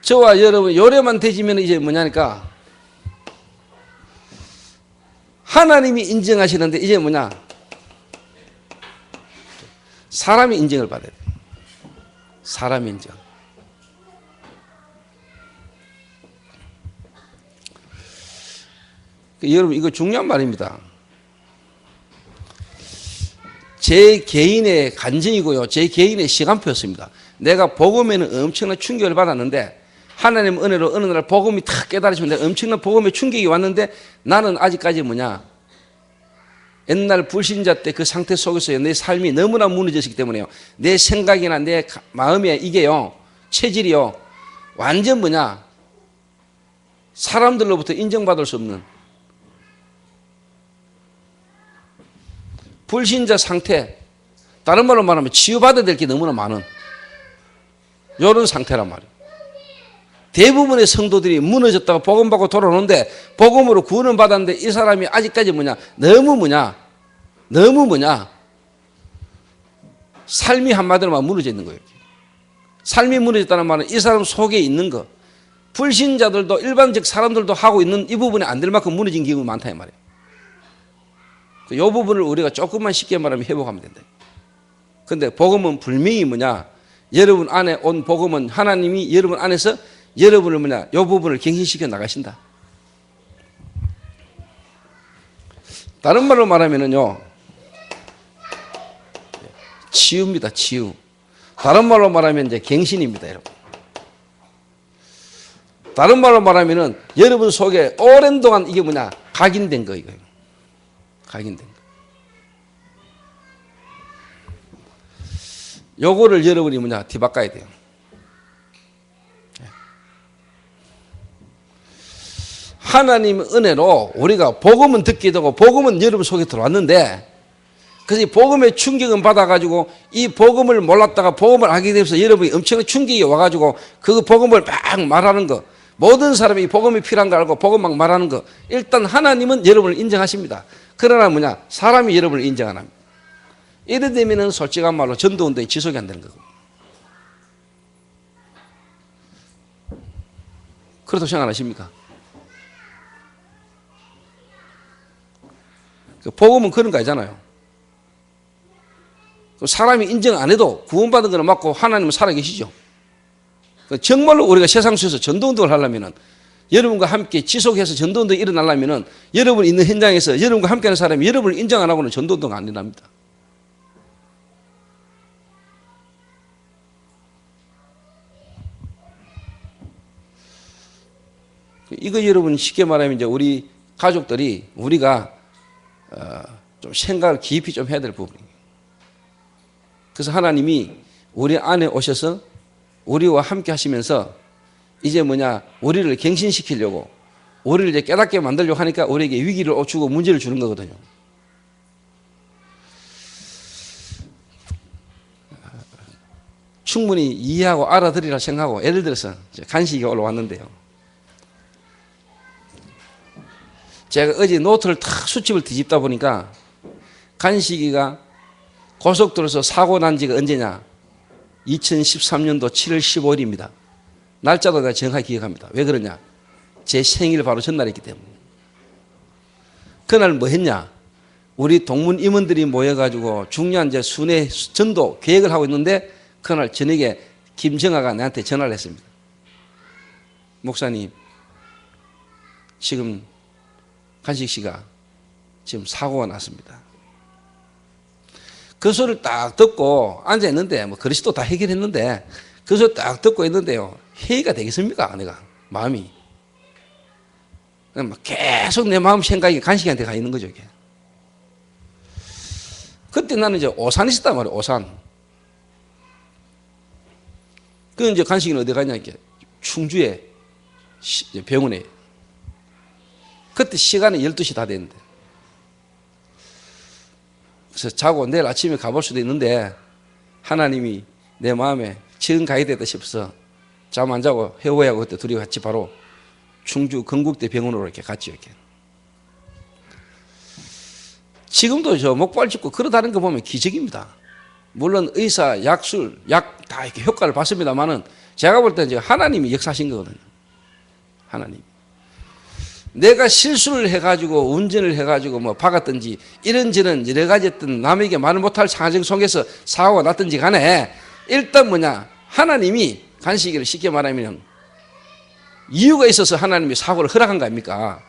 저와 여러분 요래만 되지면 이제 뭐냐니까 하나님이 인정하시는데 이제 뭐냐, 사람이 인정을 받아야 돼. 사람 인정. 여러분 이거 중요한 말입니다. 제 개인의 간증이고요, 제 개인의 시간표였습니다. 내가 복음에는 엄청난 충격을 받았는데 하나님 은혜로 어느 날 복음이 탁 깨달아지면 내가 엄청난 복음의 충격이 왔는데 나는 아직까지 뭐냐, 옛날 불신자 때 그 상태 속에서 내 삶이 너무나 무너졌기 때문에요, 내 생각이나 내 마음에 이게요, 체질이요, 완전 뭐냐, 사람들로부터 인정받을 수 없는 불신자 상태, 다른 말로 말하면 치유받아야 될 게 너무나 많은 이런 상태란 말이에요. 대부분의 성도들이 무너졌다가 복음 받고 돌아오는데 복음으로 구원을 받았는데 이 사람이 아직까지 너무 삶이 한마디로만 무너져 있는 거예요. 삶이 무너졌다는 말은 이 사람 속에 있는 거, 불신자들도 일반적 사람들도 하고 있는 이 부분이 안 될 만큼 무너진 경우가 많다 이 말이에요. 이 부분을 우리가 조금만 쉽게 말하면 회복하면 된다. 근데 복음은 분명히 여러분 안에 온 복음은 하나님이 여러분 안에서 여러분을 이 부분을 갱신시켜 나가신다. 다른 말로 말하면은요, 치유입니다, 치유. 다른 말로 말하면 이제 갱신입니다, 여러분. 다른 말로 말하면은 여러분 속에 오랜 동안 이게 각인된 거, 이거예요. 각인된 거. 요거를 여러분이 뒤바꿔야 돼요. 하나님의 은혜로 우리가 복음은 듣게 되고 복음은 여러분 속에 들어왔는데 그래서 이 복음의 충격은 받아가지고 이 복음을 몰랐다가 복음을 알게 되면서 여러분이 엄청난 충격이 와가지고 그 복음을 막 말하는 거, 모든 사람이 복음이 필요한 걸 알고 복음 막 말하는 거, 일단 하나님은 여러분을 인정하십니다. 그러나 사람이 여러분을 인정 안 합니다. 이래 되면은 솔직한 말로 전도운동이 지속이 안 되는 거고. 그렇다고 생각 안 하십니까? 복음은 그런 거 아니잖아요. 사람이 인정 안 해도 구원받은 거는 맞고 하나님은 살아계시죠. 정말로 우리가 세상 속에서 전도운동을 하려면은 여러분과 함께 지속해서 전도운동이 일어나려면은 여러분 있는 현장에서 여러분과 함께하는 사람이 여러분을 인정 안 하고는 전도운동 안 일어납니다. 이거 여러분 쉽게 말하면 이제 우리 가족들이 우리가 좀 생각을 깊이 좀 해야 될 부분이에요. 그래서 하나님이 우리 안에 오셔서 우리와 함께 하시면서 이제 우리를 갱신시키려고 우리를 이제 깨닫게 만들려고 하니까 우리에게 위기를 주고 문제를 주는 거거든요. 충분히 이해하고 알아들이라 생각하고 예를 들어서 간식이 올라왔는데요. 제가 어제 노트를 탁 수첩을 뒤집다 보니까 간식이가 고속도로에서 사고 난 지가 언제냐? 2013년도 7월 15일입니다. 날짜도 내가 정확히 기억합니다. 왜 그러냐? 제 생일 바로 전날이기 때문에. 그날 뭐 했냐? 우리 동문 임원들이 모여가지고 중요한 이제 순회 전도 계획을 하고 있는데 그날 저녁에 김정아가 나한테 전화를 했습니다. 목사님, 지금 간식 씨가 지금 사고가 났습니다. 그 소리를 딱 듣고 앉아있는데 그리스도 다 해결했는데 그 소리 딱 듣고 있는데요. 회의가 되겠습니까? 내가 마음이 계속 내 마음 생각이 간식이한테 가 있는 거죠. 이게. 그때 나는 이제 오산에 있었단 말이에요. 오산. 그 이제 간식이는 어디 가냐? 이렇게 충주에 병원에. 그때 시간이 12시 다 됐는데. 그래서 자고 내일 아침에 가볼 수도 있는데 하나님이 내 마음에 지금 가야 되다 싶어서 잠 안 자고 회호하고 그때 둘이 같이 바로 충주 건국대 병원으로 이렇게 갔죠. 이렇게. 지금도 저 목발 짚고 걸어다니는 거 보면 기적입니다. 물론 의사, 약술, 약 다 이렇게 효과를 봤습니다만은 제가 볼 때는 하나님이 역사하신 거거든요. 하나님. 내가 실수를 해가지고 운전을 해가지고 박았든지 이런저런 여러 가지 어떤 남에게 말 못할 상황 속에서 사고가 났든지 간에 일단 하나님이 간식이를 쉽게 말하면 이유가 있어서 하나님이 사고를 허락한 거 아닙니까?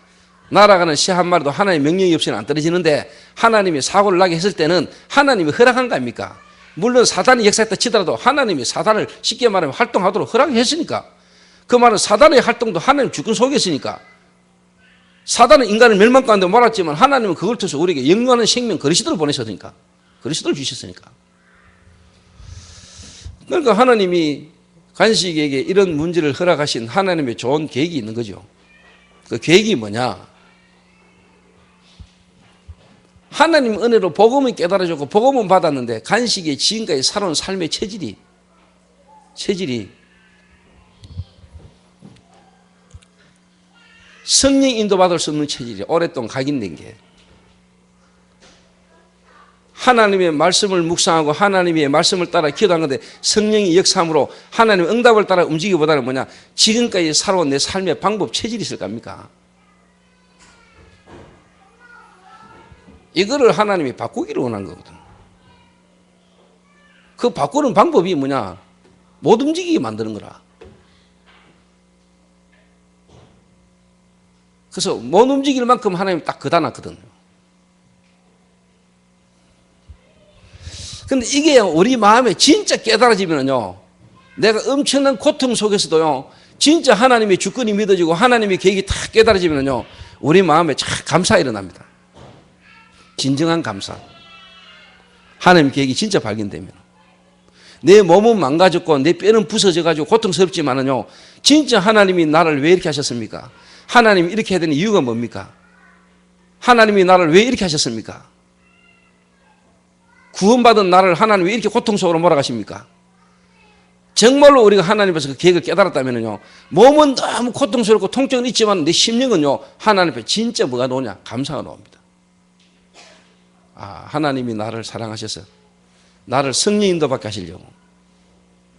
날아가는 새 한 마리도 하나님의 명령이 없이는 안 떨어지는데 하나님이 사고를 나게 했을 때는 하나님이 허락한 거 아닙니까? 물론 사단이 역사했다 치더라도 하나님이 사단을 쉽게 말하면 활동하도록 허락했으니까 그 말은 사단의 활동도 하나님 주권 속에 있으니까 사단은 인간을 멸망 가운데 몰았지만 하나님은 그걸 통해서 우리에게 영원한 생명 그리스도를 보내셨으니까 그리스도를 주셨으니까 그러니까 하나님이 간식에게 이런 문제를 허락하신 하나님의 좋은 계획이 있는 거죠. 그 계획이 뭐냐? 하나님 은혜로 복음을 깨달아줬고 복음은 받았는데 간식이 지금까지 살아온 삶의 체질이 성령 인도받을 수 없는 체질이 오랫동안 각인된 게, 하나님의 말씀을 묵상하고 하나님의 말씀을 따라 기도한 건데 성령이 역사함으로 하나님의 응답을 따라 움직이기보다는 뭐냐, 지금까지 살아온 내 삶의 방법, 체질이 있을 겁니까? 이거를 하나님이 바꾸기를 원한 거거든. 그 바꾸는 방법이 뭐냐, 못 움직이게 만드는 거라. 그래서 못 움직일 만큼 하나님이 딱 걷어놨거든요. 근데 이게 우리 마음에 진짜 깨달아지면요, 내가 엄청난 고통 속에서도요, 진짜 하나님의 주권이 믿어지고 하나님의 계획이 딱 깨달아지면요, 우리 마음에 참 감사가 일어납니다. 진정한 감사. 하나님의 계획이 진짜 발견되면. 내 몸은 망가졌고 내 뼈는 부서져가지고 고통스럽지만은요, 진짜 하나님이 나를 왜 이렇게 하셨습니까? 하나님이 이렇게 해야 되는 이유가 뭡니까? 하나님이 나를 왜 이렇게 하셨습니까? 구원받은 나를 하나님 왜 이렇게 고통 속으로 몰아가십니까? 정말로 우리가 하나님 앞에서 그 계획을 깨달았다면요, 몸은 너무 고통스럽고 통증은 있지만 내 심령은요, 하나님 앞에 진짜 뭐가 나오냐? 감사가 나옵니다. 아, 하나님이 나를 사랑하셔서 나를 성령 인도받게 하시려고,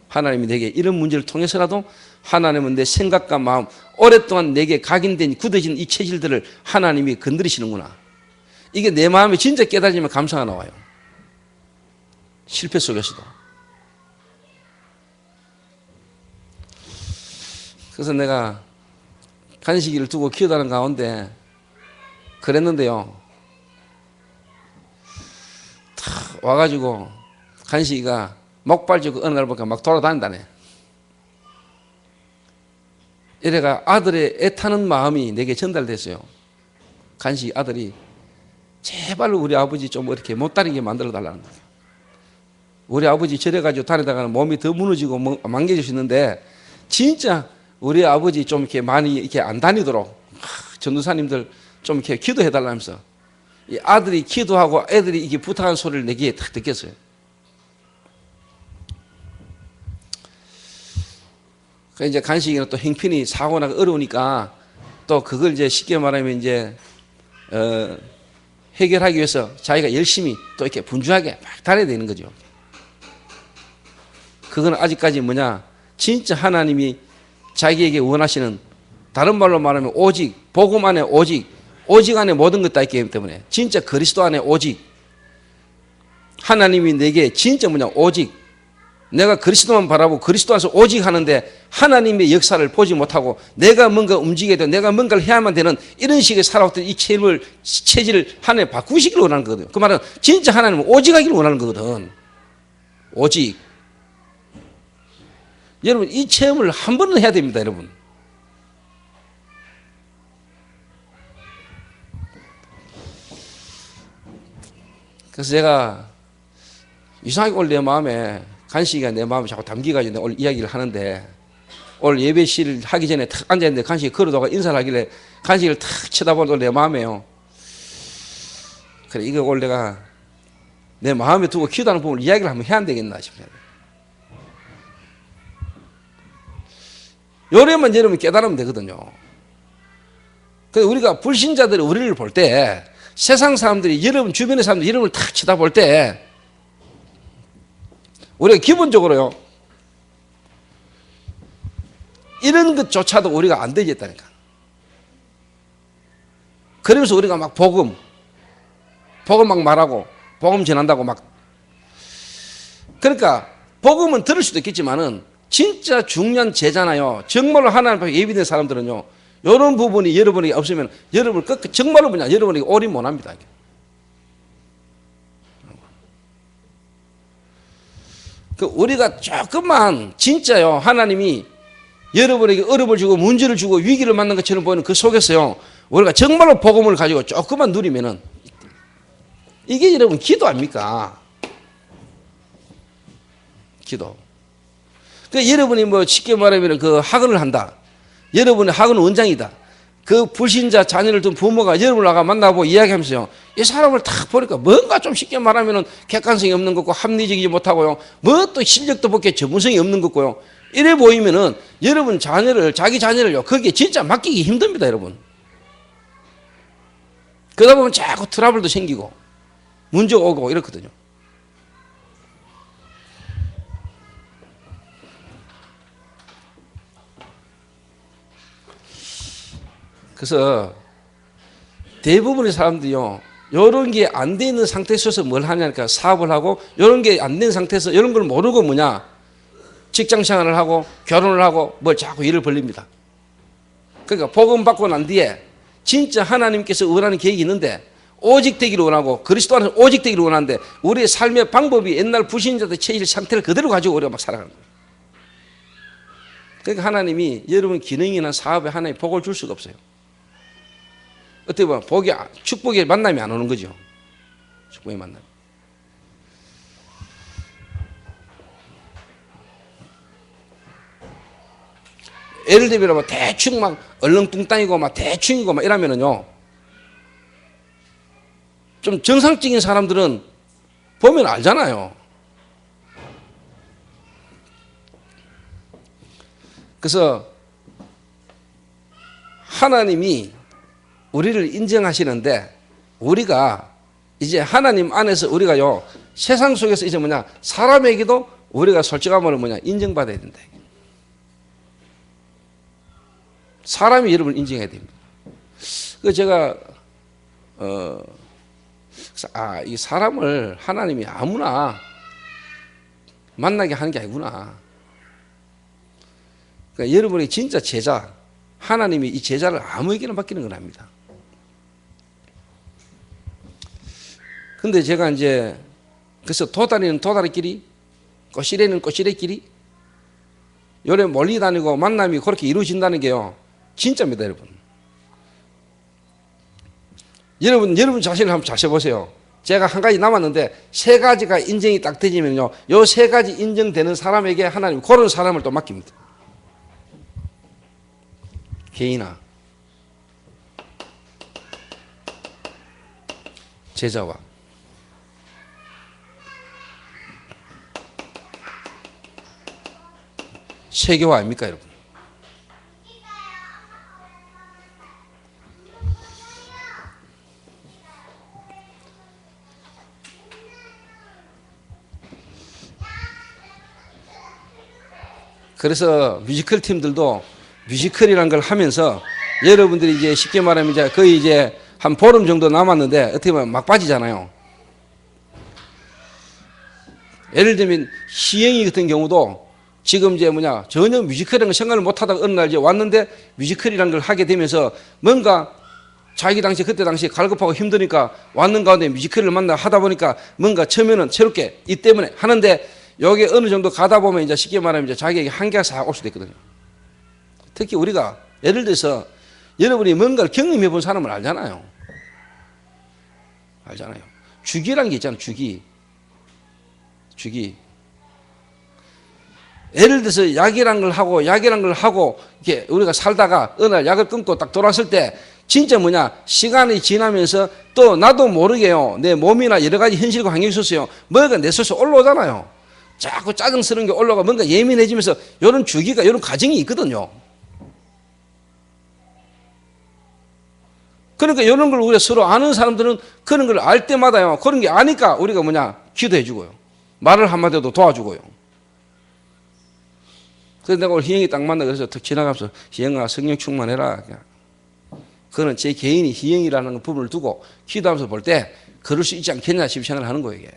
하나님이 내게 이런 문제를 통해서라도 하나님은 내 생각과 마음, 오랫동안 내게 각인된 굳어진 이 체질들을 하나님이 건드리시는구나. 이게 내 마음에 진짜 깨달아지면 감사가 나와요. 실패 속에서도. 그래서 내가 간식이를 두고 키우다는 가운데 그랬는데요, 탁 와가지고 간식이가 목발지고 어느 날 보니까 막 돌아다닌다네. 이래가 아들의 애타는 마음이 내게 전달됐어요. 간식 아들이 제발 우리 아버지 좀 이렇게 못 다니게 만들어 달라는 거예요. 우리 아버지 저래가지고 다니다가는 몸이 더 무너지고 망개질 수 있는데, 진짜 우리 아버지 좀 이렇게 많이 이렇게 안 다니도록 전도사님들 좀 이렇게 기도해 달라면서, 이 아들이 기도하고 애들이 이게 부탁한 소리를 내 귀에 탁 듣겠어요. 그 이제 간식이는 또 형편이 사고나가 어려우니까 또 그걸 이제 쉽게 말하면 이제 해결하기 위해서 자기가 열심히 또 이렇게 분주하게 막 다녀야 되는 거죠. 그건 아직까지 뭐냐, 진짜 하나님이 자기에게 원하시는, 다른 말로 말하면 오직, 복음 안에 오직 안에 모든 것 다 있기 때문에, 진짜 그리스도 안에 오직, 하나님이 내게 진짜 뭐냐, 오직, 내가 그리스도만 바라보고 그리스도 안에서 오직 하는데 하나님의 역사를 보지 못하고 내가 뭔가 움직여야 돼, 내가 뭔가를 해야만 되는 이런 식의 살아왔던 이 체질을 하나님 바꾸시기를 원하는 거거든요. 그 말은 진짜 하나님은 오직 하기를 원하는 거거든. 오직. 여러분, 이 체험을 한 번은 해야 됩니다, 여러분. 그래서 제가 이상하게 오늘 내 마음에, 간식이가 내 마음에 자꾸 담기가지고 오늘 이야기를 하는데, 오늘 예배실 하기 전에 탁 앉아있는데 간식이 걸어다가 인사를 하길래 간식을 탁 쳐다보는 내 마음에요. 그래, 이거 오늘 내가 내 마음에 두고 기도하는 부분을 이야기를 한번 해야 안 되겠나 싶어요. 요래만 여러분 깨달으면 되거든요. 그래서 우리가 불신자들이 우리를 볼 때, 세상 사람들이, 여러분 주변의 사람들이 여러분을 탁 쳐다볼 때, 우리가 기본적으로요, 이런 것조차도 우리가 안 되겠다니까. 그러면서 우리가 막 복음 막 말하고 복음 전한다고 막. 그러니까 복음은 들을 수도 있겠지만은 진짜 중요한 제자나요, 정말로 하나님 앞에 예비된 사람들은요, 이런 부분이 여러분에게 없으면 여러분을 정말로 뭐냐, 여러분에게 올인 못합니다. 그 우리가 조금만 진짜요, 하나님이 여러분에게 어려움을 주고 문제를 주고 위기를 맞는 것처럼 보이는 그 속에서요, 우리가 정말로 복음을 가지고 조금만 누리면은, 이게 여러분 기도 아닙니까? 기도. 그 여러분이 뭐 쉽게 말하면 그 학원을 한다, 여러분의 학원 원장이다, 그 불신자 자녀를 둔 부모가 여러분을 나가 만나보고 이야기하면서요, 이 사람을 딱 보니까 뭔가 좀 쉽게 말하면 객관성이 없는 거고 합리적이지 못하고요, 뭐 또 실력도 밖에 전문성이 없는 거고요, 이래 보이면은 여러분 자녀를, 자기 자녀를요, 거기에 진짜 맡기기 힘듭니다, 여러분. 그러다 보면 자꾸 트러블도 생기고 문제 오고 이렇거든요. 그래서 대부분의 사람들이요, 이런 게 안 돼 있는 상태에서 뭘 하냐니까 사업을 하고, 이런 게 안 된 상태에서 이런 걸 모르고 뭐냐, 직장 생활을 하고 결혼을 하고 뭘 자꾸 일을 벌립니다. 그러니까 복음 받고 난 뒤에 진짜 하나님께서 원하는 계획이 있는데 오직 되기를 원하고 그리스도 안에서 오직 되기를 원하는데 우리의 삶의 방법이 옛날 불신자들의 체질 상태를 그대로 가지고 우리가 막 살아가는 거예요. 그러니까 하나님이 여러분 기능이나 사업에 하나님 복을 줄 수가 없어요. 어떻게 보면 축복의 만남이 안 오는 거죠. 축복의 만남. 예를 들면 뭐 대충 막 얼렁뚱땅이고 막 대충이고 막 이러면은요, 좀 정상적인 사람들은 보면 알잖아요. 그래서 하나님이 우리를 인정하시는데 우리가 이제 하나님 안에서 우리가요, 세상 속에서 이제 뭐냐, 사람에게도 우리가 솔직함으로 뭐냐, 인정받아야 된다. 사람이 여러분을 인정해야 됩니다. 그래서 제가 이 사람을 하나님이 아무나 만나게 하는 게 아니구나. 그러니까 여러분의 진짜 제자, 하나님이 이 제자를 아무에게나 맡기는 건 아닙니다. 근데 제가 이제 그래서 도다리는 도다리끼리, 꼬시래는 꼬시래끼리, 요래 멀리 다니고 만남이 그렇게 이루어진다는 게요, 진짜입니다, 여러분. 여러분 자신을 한번 자세히 보세요. 제가 한 가지 남았는데 세 가지가 인정이 딱 되지면요, 요 세 가지 인정되는 사람에게 하나님 그런 사람을 또 맡깁니다. 개인아, 제자와 세계화 아닙니까, 여러분? 그래서 뮤지컬 팀들도 뮤지컬이라는 걸 하면서 여러분들이 이제 쉽게 말하면 이제 거의 이제 한 보름 정도 남았는데 어떻게 보면 막바지잖아요. 예를 들면 희영이 같은 경우도 지금 이제 뭐냐, 전혀 뮤지컬이라는 걸 생각을 못 하다가 어느 날 이제 왔는데 뮤지컬이라는 걸 하게 되면서 뭔가 자기 당시 그때 당시 갈급하고 힘드니까 왔는 가운데 뮤지컬을 만나 하다 보니까 뭔가 처음에는 새롭게 이 때문에 하는데 여기 어느 정도 가다 보면 이제 쉽게 말하면 이제 자기에게 한계가 싹 올 수도 있거든요. 특히 우리가 예를 들어서 여러분이 뭔가를 경험해 본 사람을 알잖아요. 주기라는 게 있잖아요. 주기. 예를 들어서 약이란 걸 하고 이렇게 우리가 살다가 어느 날 약을 끊고 딱 돌아왔을 때 진짜 뭐냐, 시간이 지나면서 또 나도 모르게요, 내 몸이나 여러 가지 현실과 환경이 있었어요, 뭐가 내 스스로 올라오잖아요. 자꾸 짜증스러운 게 올라가 뭔가 예민해지면서 이런 주기가, 이런 과정이 있거든요. 그러니까 이런 걸 우리가 서로 아는 사람들은 그런 걸 알 때마다요, 그런 게 아니까 우리가 뭐냐, 기도해 주고요, 말을 한마디도 도와주고요. 그래서 내가 오늘 희영이 딱 만나 그래서 툭 지나가면서 희영아 성령 충만해라. 그거는 제 개인이 희영이라는 부분을 두고 기도하면서 볼 때 그럴 수 있지 않겠냐 싶은 생각을 하는 거예요, 이게.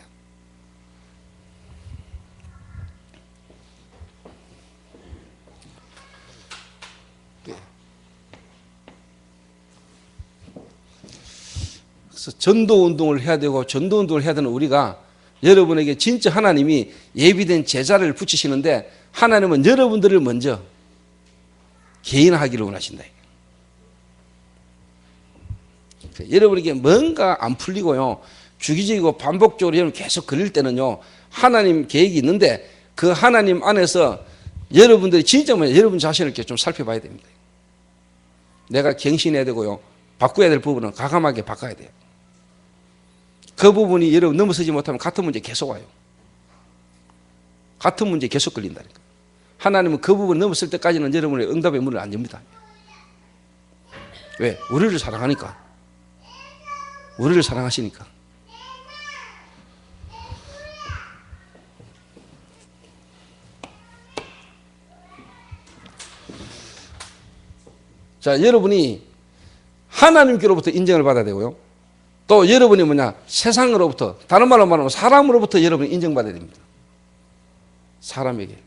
그래서 전도 운동을 해야 되고 전도 운동을 해야 되는 우리가 여러분에게 진짜 하나님이 예비된 제자를 붙이시는데 하나님은 여러분들을 먼저 개인화하기를 원하신다. 여러분에게 뭔가 안 풀리고요, 주기적이고 반복적으로 여러분 계속 걸릴 때는요, 하나님 계획이 있는데 그 하나님 안에서 여러분들이 진짜 뭐냐, 여러분 자신을 이렇게 좀 살펴봐야 됩니다. 내가 갱신해야 되고요, 바꿔야 될 부분은 과감하게 바꿔야 돼요. 그 부분이 여러분 넘어서지 못하면 같은 문제 계속 와요. 같은 문제 계속 걸린다니까. 하나님은 그 부분 넘었을 때까지는 여러분의 응답의 문을 안 엽니다. 왜? 우리를 사랑하니까. 우리를 사랑하시니까. 자, 여러분이 하나님께로부터 인정을 받아야 되고요. 또 여러분이 세상으로부터, 다른 말로 말하면 사람으로부터 여러분이 인정받아야 됩니다. 사람에게.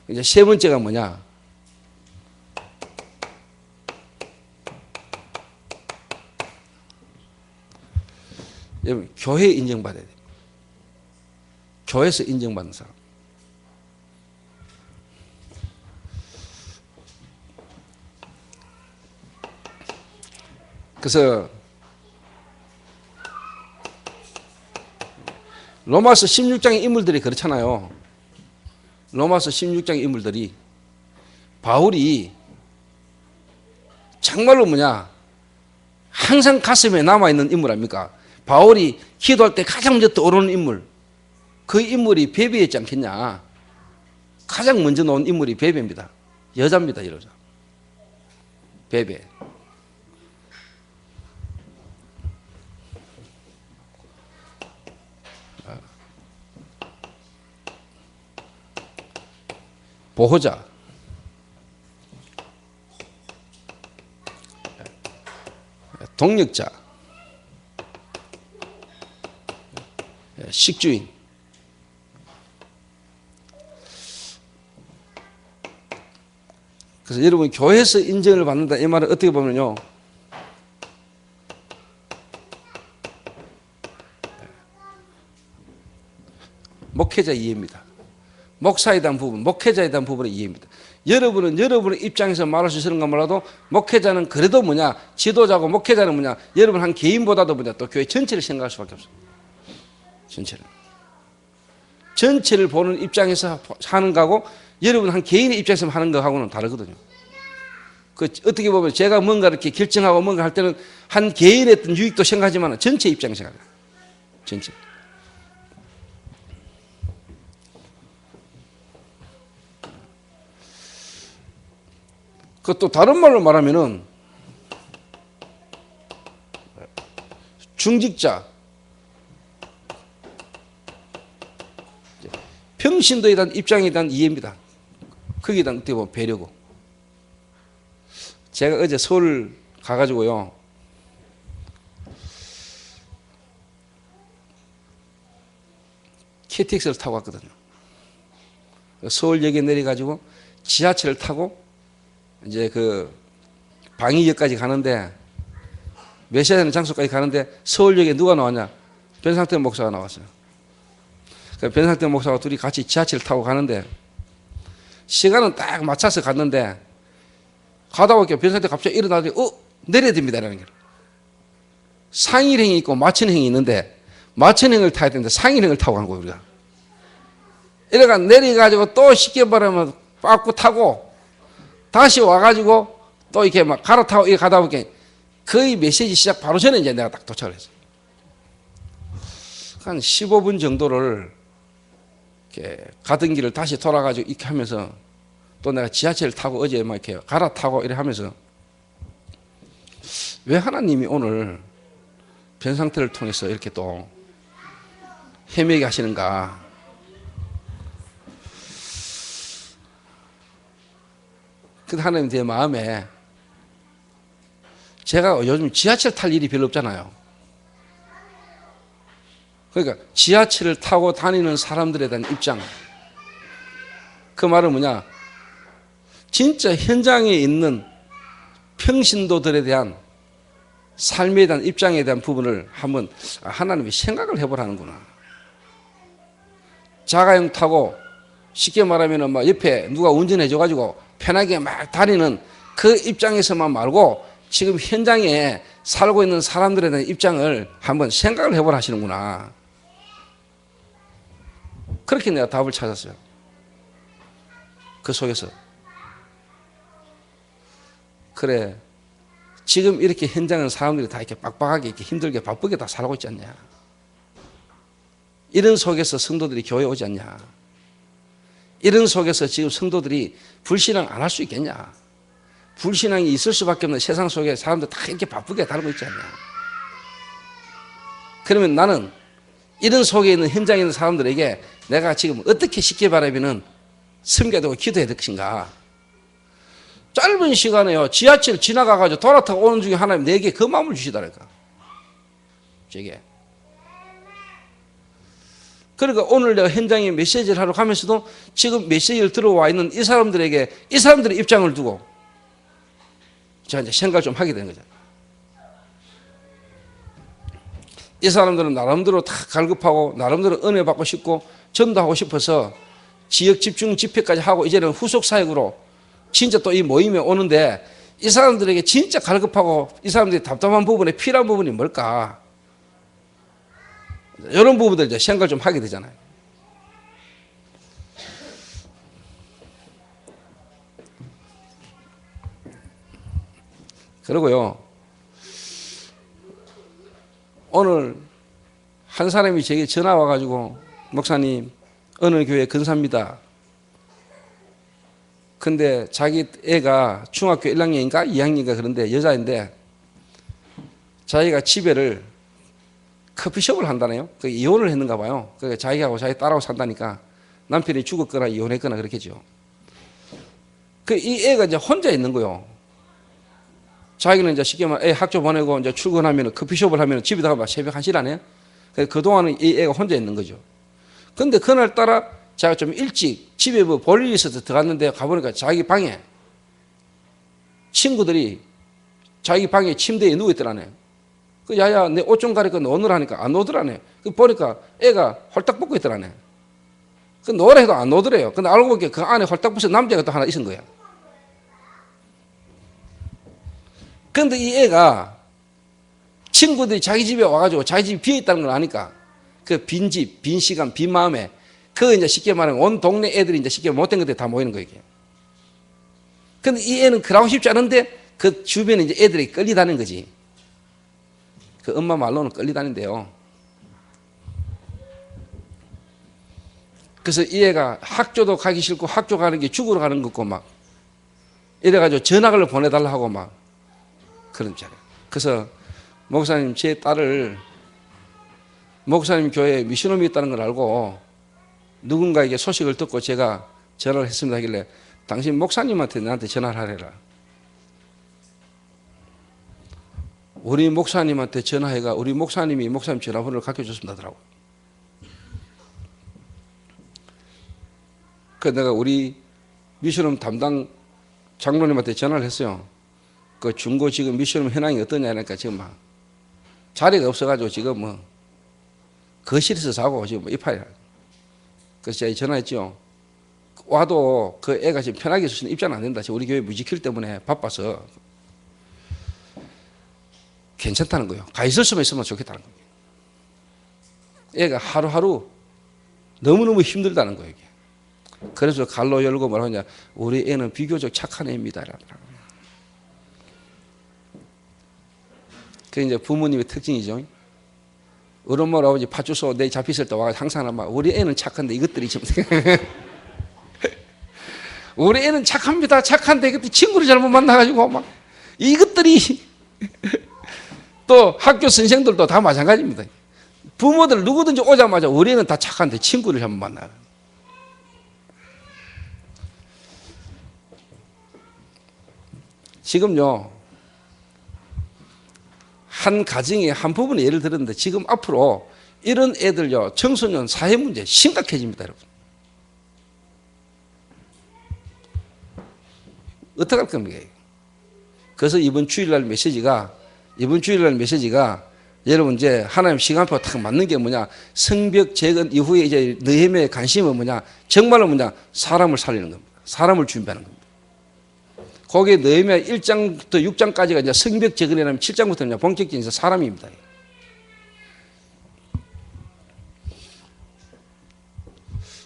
이제 세 번째가 여러분, 교회에 인정받아야 됩니다. 교회에서 인정받는 사람. 그래서 로마서 16장의 인물들이 그렇잖아요. 로마서 16장의 인물들이 바울이 정말로 항상 가슴에 남아있는 인물 아닙니까? 바울이 기도할 때 가장 먼저 떠오르는 인물, 그 인물이 베베였지 않겠냐. 가장 먼저 나온 인물이 베베입니다. 여자입니다. 여자. 베베. 보호자, 동력자, 식주인. 그래서 여러분 교회에서 인정을 받는다 이 말은 어떻게 보면요, 목회자 이해입니다. 목사에 대한 부분, 목회자에 대한 부분의 이해입니다. 여러분은 여러분의 입장에서 말할 수 있는가 몰라도 목회자는 그래도 지도자고 목회자는 여러분 한 개인보다도 또 교회 전체를 생각할 수밖에 없어요. 전체를 보는 입장에서 하는 거하고 여러분 한 개인의 입장에서 하는 거하고는 다르거든요. 그 어떻게 보면 제가 뭔가 이렇게 결정하고 뭔가 할 때는 한 개인의 어떤 유익도 생각하지만 전체 입장에서 생각해요. 전체. 그것도 다른 말로 말하면은 중직자, 평신도에 대한 입장에 대한 이해입니다. 거기에 대한 어떻게 보면 배려고. 제가 어제 서울 가가지고요, KTX를 타고 왔거든요. 서울역에 내려가지고 지하철을 타고 이제 그 방위역까지 가는데, 몇 시에 되는 장소까지 가는데 서울역에 누가 나왔냐? 변상태 목사가 나왔어요. 변상태 목사가 둘이 같이 지하철을 타고 가는데 시간은 딱 맞춰서 갔는데 가다 보니까 변상태 갑자기 일어나더니 내려야 됩니다라는 거예요. 상일행이 있고 마천행이 있는데 마천행을 타야 되는데 상일행을 타고 간 거예요. 우리가 이래가 내려가지고 또 쉽게 말하면 빠꾸 타고 다시 와가지고 또 이렇게 막 갈아타고 이렇게 가다 보니까 거의 메시지 시작 바로 전에 이제 내가 딱 도착을 했어요. 한 15분 정도를 이렇게 가던 길을 다시 돌아가지고 이렇게 하면서 또 내가 지하철을 타고 어제 막 이렇게 갈아타고 이렇게 하면서 왜 하나님이 오늘 변상태를 통해서 이렇게 또 헤매게 하시는가. 그 하나님 제 마음에 제가 요즘 지하철 탈 일이 별로 없잖아요. 그러니까 지하철을 타고 다니는 사람들에 대한 입장, 그 말은 진짜 현장에 있는 평신도들에 대한 삶에 대한 입장에 대한 부분을 한번 하나님이 생각을 해보라는구나. 자가용 타고 쉽게 말하면 막 옆에 누가 운전해줘가지고 편하게 막 다니는 그 입장에서만 말고 지금 현장에 살고 있는 사람들에 대한 입장을 한번 생각을 해보라 하시는구나. 그렇게 내가 답을 찾았어요. 그 속에서. 그래, 지금 이렇게 현장은 사람들이 다 이렇게 빡빡하게 이렇게 힘들게 바쁘게 다 살고 있지 않냐. 이런 속에서 성도들이 교회에 오지 않냐. 이런 속에서 지금 성도들이 불신앙 안 할 수 있겠냐. 불신앙이 있을 수밖에 없는 세상 속에 사람들 다 이렇게 바쁘게 살고 있지 않냐. 그러면 나는 이런 속에 있는 현장에 있는 사람들에게 내가 지금 어떻게 쉽게 바라비는 섬겨두고 기도해야 될 것인가. 짧은 시간에요. 지하철 지나가가지고 돌아타고 오는 중에 하나님 내게 그 마음을 주시더라니까. 제게. 그러니까 오늘 내가 현장에 메시지를 하러 가면서도 지금 메시지를 들어와 있는 이 사람들에게 이 사람들의 입장을 두고 제가 이제 생각을 좀 하게 되는 거죠. 이 사람들은 나름대로 다 갈급하고 나름대로 은혜 받고 싶고 전도하고 싶어서 지역 집중 집회까지 하고 이제는 후속 사역으로 진짜 또 이 모임에 오는데 이 사람들에게 진짜 갈급하고 이 사람들이 답답한 부분에 필요한 부분이 뭘까? 이런 부분들 이제 생각을 좀 하게 되잖아요. 그리고요, 오늘 한 사람이 제게 전화 와가지고 목사님 어느 교회 근사입니다. 근데 자기 애가 중학교 1학년인가 2학년인가 그런데 여자인데 자기가 집에를 커피숍을 한다네요. 이혼을 했는가 봐요. 그러니까 자기하고 자기 딸하고 산다니까 남편이 죽었거나 이혼했거나 그렇겠죠. 이 애가 이제 혼자 있는 거요. 자기는 이제 쉽게 말해 애 학교 보내고 이제 출근하면 커피숍을 하면 집에다가 막 새벽 1시 안에 그동안은 이 애가 혼자 있는 거죠. 근데 그날따라 제가 좀 일찍 집에 뭐 볼 일이 있어서 들어갔는데 가보니까 자기 방에 친구들이 자기 방에 침대에 누워있더라네. 야야 내 옷 좀 가리고 노느라 하니까 안 노더라네. 보니까 애가 홀딱 벗고 있더라네. 노래 해도 안 노더래요. 근데 알고 보니까 그 안에 홀딱 벗은 남자가 또 하나 있은 거야. 근데 이 애가 친구들이 자기 집에 와가지고 자기 집이 비어있다는 걸 아니까 그 빈 집, 빈 시간, 빈 마음에 그 이제 쉽게 말하면 온 동네 애들이 이제 쉽게 못된 것들이 다 모이는 거예요. 근데 이 애는 그러고 싶지 않은데 그 주변에 이제 애들이 끌리다는 거지. 그 엄마 말로는 끌리다는데요. 그래서 이 애가 학교도 가기 싫고 학교 가는 게 죽으러 가는 거고 막 이래가지고 전학을 보내달라 하고 막 그런 자리예요. 그래서 목사님 제 딸을 목사님 교회에 미션홈이 있다는 걸 알고 누군가에게 소식을 듣고 제가 전화를 했습니다 하길래 당신 목사님한테 나한테 전화를 하래라. 우리 목사님한테 전화해가 우리 목사님이 목사님 전화번호를 가르쳐줬습니다 하더라고. 그래서 내가 우리 미션홈 담당 장로님한테 전화를 했어요. 그 중고 지금 미션홈 현황이 어떠냐 하니까 지금 막 자리가 없어가지고 지금 뭐 거실에서 자고 지금 뭐 이파이라. 그래서 제가 전화했죠. 와도 그 애가 지금 편하게 있을 수는 입장 안 된다. 지금 우리 교회 뮤지컬 때문에 바빠서 괜찮다는 거예요. 가 있을 수만 있으면 좋겠다는 거예요. 애가 하루하루 너무너무 힘들다는 거예요. 이게. 그래서 갈로 열고 뭐라고 하냐. 우리 애는 비교적 착한 애입니다. 그게 이제 부모님의 특징이죠. 우리 엄마 아버지 파주소 내 잡혔을 때 와서 항상 막 우리 애는 착한데 이것들이 좀 우리 애는 착합니다. 착한데 이것들 친구를 잘못 만나가지고 막 이것들이 또 학교 선생들도 다 마찬가지입니다. 부모들 누구든지 오자마자 우리 애는 다 착한데 친구를 잘못 만나요. 지금요 한 가정의 한 부분의 예를 들었는데 지금 앞으로 이런 애들요 청소년 사회 문제 심각해집니다, 여러분. 어떻게 할 겁니까? 그래서 이번 주일날 메시지가 여러분 이제 하나님 시간표가 딱 맞는 게 뭐냐? 성벽 재건 이후에 이제 느헤미야의 관심은 뭐냐? 정말로 뭐냐? 사람을 살리는 겁니다. 사람을 준비하는 겁니다. 거기에 느헤미야 1장부터 6장까지가 이제 성벽 재건이라면 7장부터는 본격적인 사람입니다.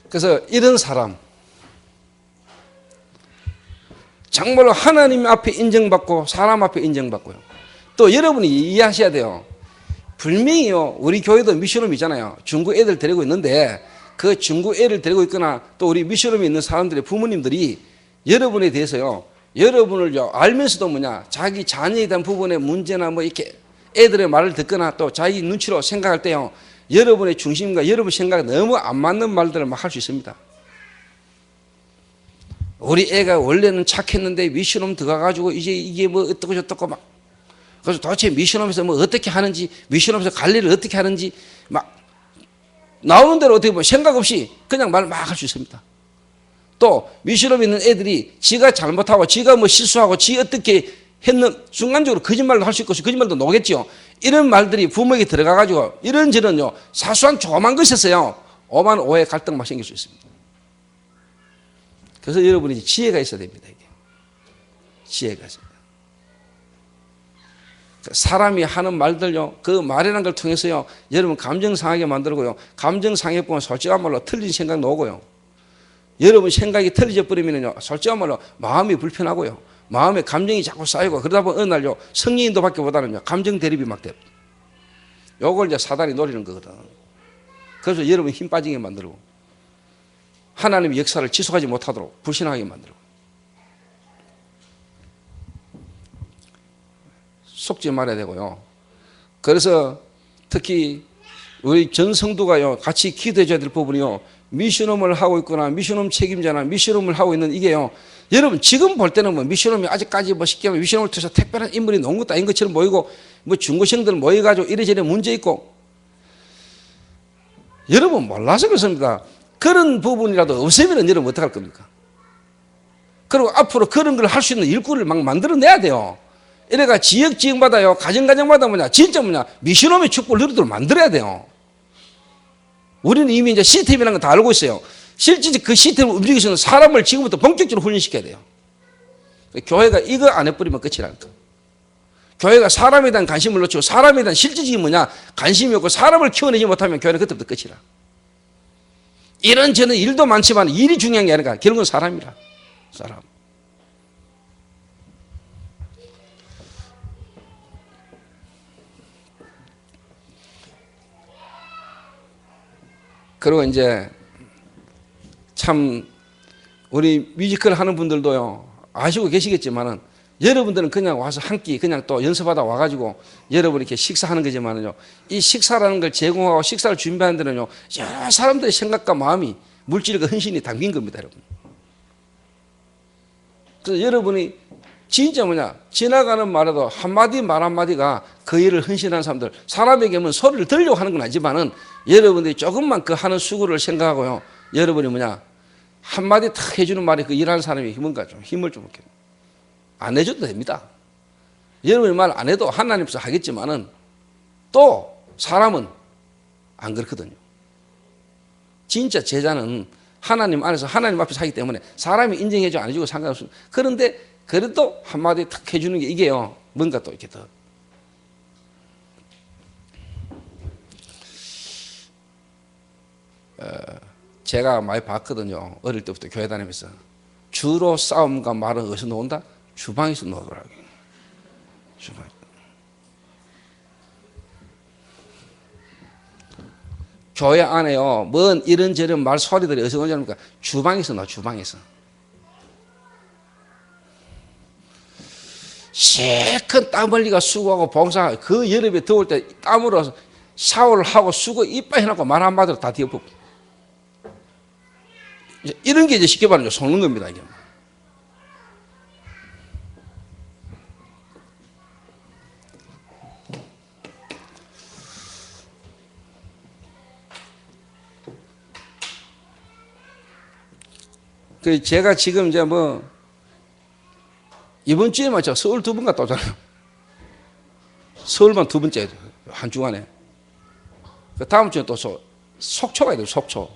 그래서 이런 사람 정말로 하나님 앞에 인정받고 사람 앞에 인정받고요. 또 여러분이 이해하셔야 돼요. 분명히요 우리 교회도 미션홈이잖아요. 중국 애들 데리고 있는데 그 중국 애를 데리고 있거나 또 우리 미션홈에 있는 사람들의 부모님들이 여러분에 대해서요 여러분을 알면서도 뭐냐 자기 자녀에 대한 부분의 문제나 뭐 이렇게 애들의 말을 듣거나 또 자기 눈치로 생각할 때요, 여러분의 중심과 여러분 생각에 너무 안 맞는 말들을 막 할 수 있습니다. 우리 애가 원래는 착했는데 미션홈 들어가가지고 이제 이게 뭐 어떻고 저떻고 막, 그래서 도대체 미션홈에서 뭐 어떻게 하는지, 미션홈에서 관리를 어떻게 하는지 막 나오는 대로 어떻게 보면 생각 없이 그냥 말 막 할 수 있습니다. 또 미션홈에 있는 애들이 지가 잘못하고 지가 뭐 실수하고 지 어떻게 했는 순간적으로 거짓말도 할 수 있고 거짓말도 녹겠죠. 이런 말들이 부모에게 들어가가지고 이런저런요 사소한 조그만 것에서요 오만 오해 갈등 막 생길 수 있습니다. 그래서 여러분이 지혜가 있어야 됩니다. 이게 지혜가 있어야 돼요. 사람이 하는 말들요, 그 말이라는 걸 통해서요 여러분 감정 상하게 만들고요, 감정 상해 보면 솔직한 말로 틀린 생각 나오고요, 여러분 생각이 틀려져 버리면요 솔직한 말로 마음이 불편하고요, 마음에 감정이 자꾸 쌓이고, 그러다 보면 어느 날요 성령인도 밖에 보다는요 감정 대립이 막 돼요. 요걸 이제 사단이 노리는 거거든. 그래서 여러분 힘 빠지게 만들고 하나님의 역사를 지속하지 못하도록 불신하게 만들고, 속지 말아야 되고요. 그래서 특히 우리 전 성도가요 같이 기도해 줘야 될 부분이요, 미션홈을 하고 있거나 미션홈 책임자나 미션홈을 하고 있는 이게요, 여러분 지금 볼 때는 뭐 미션홈이 아직까지 뭐 쉽게 말하면 미션홈을 통해서 특별한 인물이 나온 것도 아닌 것처럼 보이고, 뭐 중고생들 모여가지고 이래저래 문제 있고, 여러분 몰라서 그렇습니다. 그런 부분이라도 없애면 여러분 어떡할 겁니까? 그리고 앞으로 그런 걸 할 수 있는 일꾼을 막 만들어내야 돼요. 이래가 지역마다요 가정마다 뭐냐 진짜 뭐냐 미션홈의 축복을 너희들 만들어야 돼요. 우리는 이미 이제 시스템이라는 거 다 알고 있어요. 실제 그 시스템을 움직이기 위해서는 사람을 지금부터 본격적으로 훈련시켜야 돼요. 교회가 이거 안 해버리면 끝이라니까. 교회가 사람에 대한 관심을 놓치고 사람에 대한 실질적인 뭐냐 관심이 없고 사람을 키워내지 못하면 교회는 그때부터 끝이라. 이런저런 일도 많지만 일이 중요한 게 아니라 결국은 사람이라. 사람. 그리고 이제 참 우리 뮤지컬 하는 분들도요 아시고 계시겠지만은, 여러분들은 그냥 와서 한 끼 그냥 또 연습하다 와가지고 여러분 이렇게 식사하는 거지만은요, 이 식사라는 걸 제공하고 식사를 준비하는 데는요 여러 사람들의 생각과 마음이 물질과 헌신이 담긴 겁니다, 여러분. 그래서 여러분이 진짜 뭐냐 지나가는 말에도 한마디 말 한마디가 그 일을 헌신하는 사람들, 사람에게 뭐 소리를 들려고 하는 건 아니지만은 여러분들이 조금만 그 하는 수고를 생각하고요, 여러분이 뭐냐 한마디 탁 해주는 말이 그 일하는 사람이 뭔가 좀 힘을 좀 이렇게 안 해줘도 됩니다. 여러분이 말 안 해도 하나님께서 하겠지만은 또 사람은 안 그렇거든요. 진짜 제자는 하나님 안에서 하나님 앞에서 하기 때문에 사람이 인정해줘 안 해주고 상관없습니다. 그런데 그래도 한마디 탁 해주는 게 이게요 뭔가 또 이렇게 더 제가 많이 봤거든요. 어릴 때부터 교회 다니면서 주로 싸움과 말은 어디서 나온다? 주방에서 나오더라고요. 주방. 교회 안에요 뭔 이런저런 말 소리들이 어디서 나오냐니까 주방에서 나와. 주방에서 실컷 땀 흘리고 수고하고 봉사하고, 그 여름에 더울 때 땀으로 샤워를 하고 수고 이빨 해놓고 말 한마디로 다 뒤엎고, 이런 게 이제 쉽게 말하면 속는 겁니다. 이게. 그 제가 지금 이제 뭐 이번 주에만 저 서울 2번 갔다 오잖아요. 서울만 2번째 한 주간에. 그 다음 주에 또 속초 가야 돼요. 속초.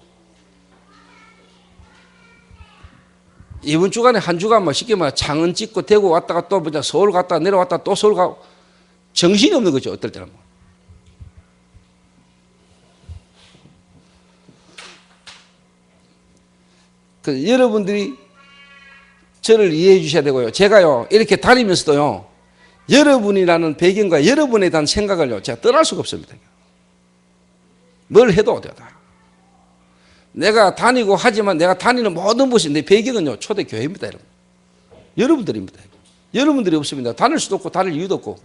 이번 주간에 한 주간 뭐 쉽게 말해 창원 찍고 대구 왔다가 또 뭐냐 서울 갔다 내려왔다 또 서울 가고 정신이 없는 거죠. 어떨 때는. 그 여러분들이 저를 이해해 주셔야 되고요. 제가요 이렇게 다니면서도요 여러분이라는 배경과 여러분에 대한 생각을요 제가 떠날 수가 없습니다. 뭘 해도 돼요. 내가 다니고 하지만 내가 다니는 모든 것이 내 배경은요 초대 교회입니다. 여러분. 여러분들입니다. 여러분들이 없으면 다닐 수도 없고 다닐 이유도 없고.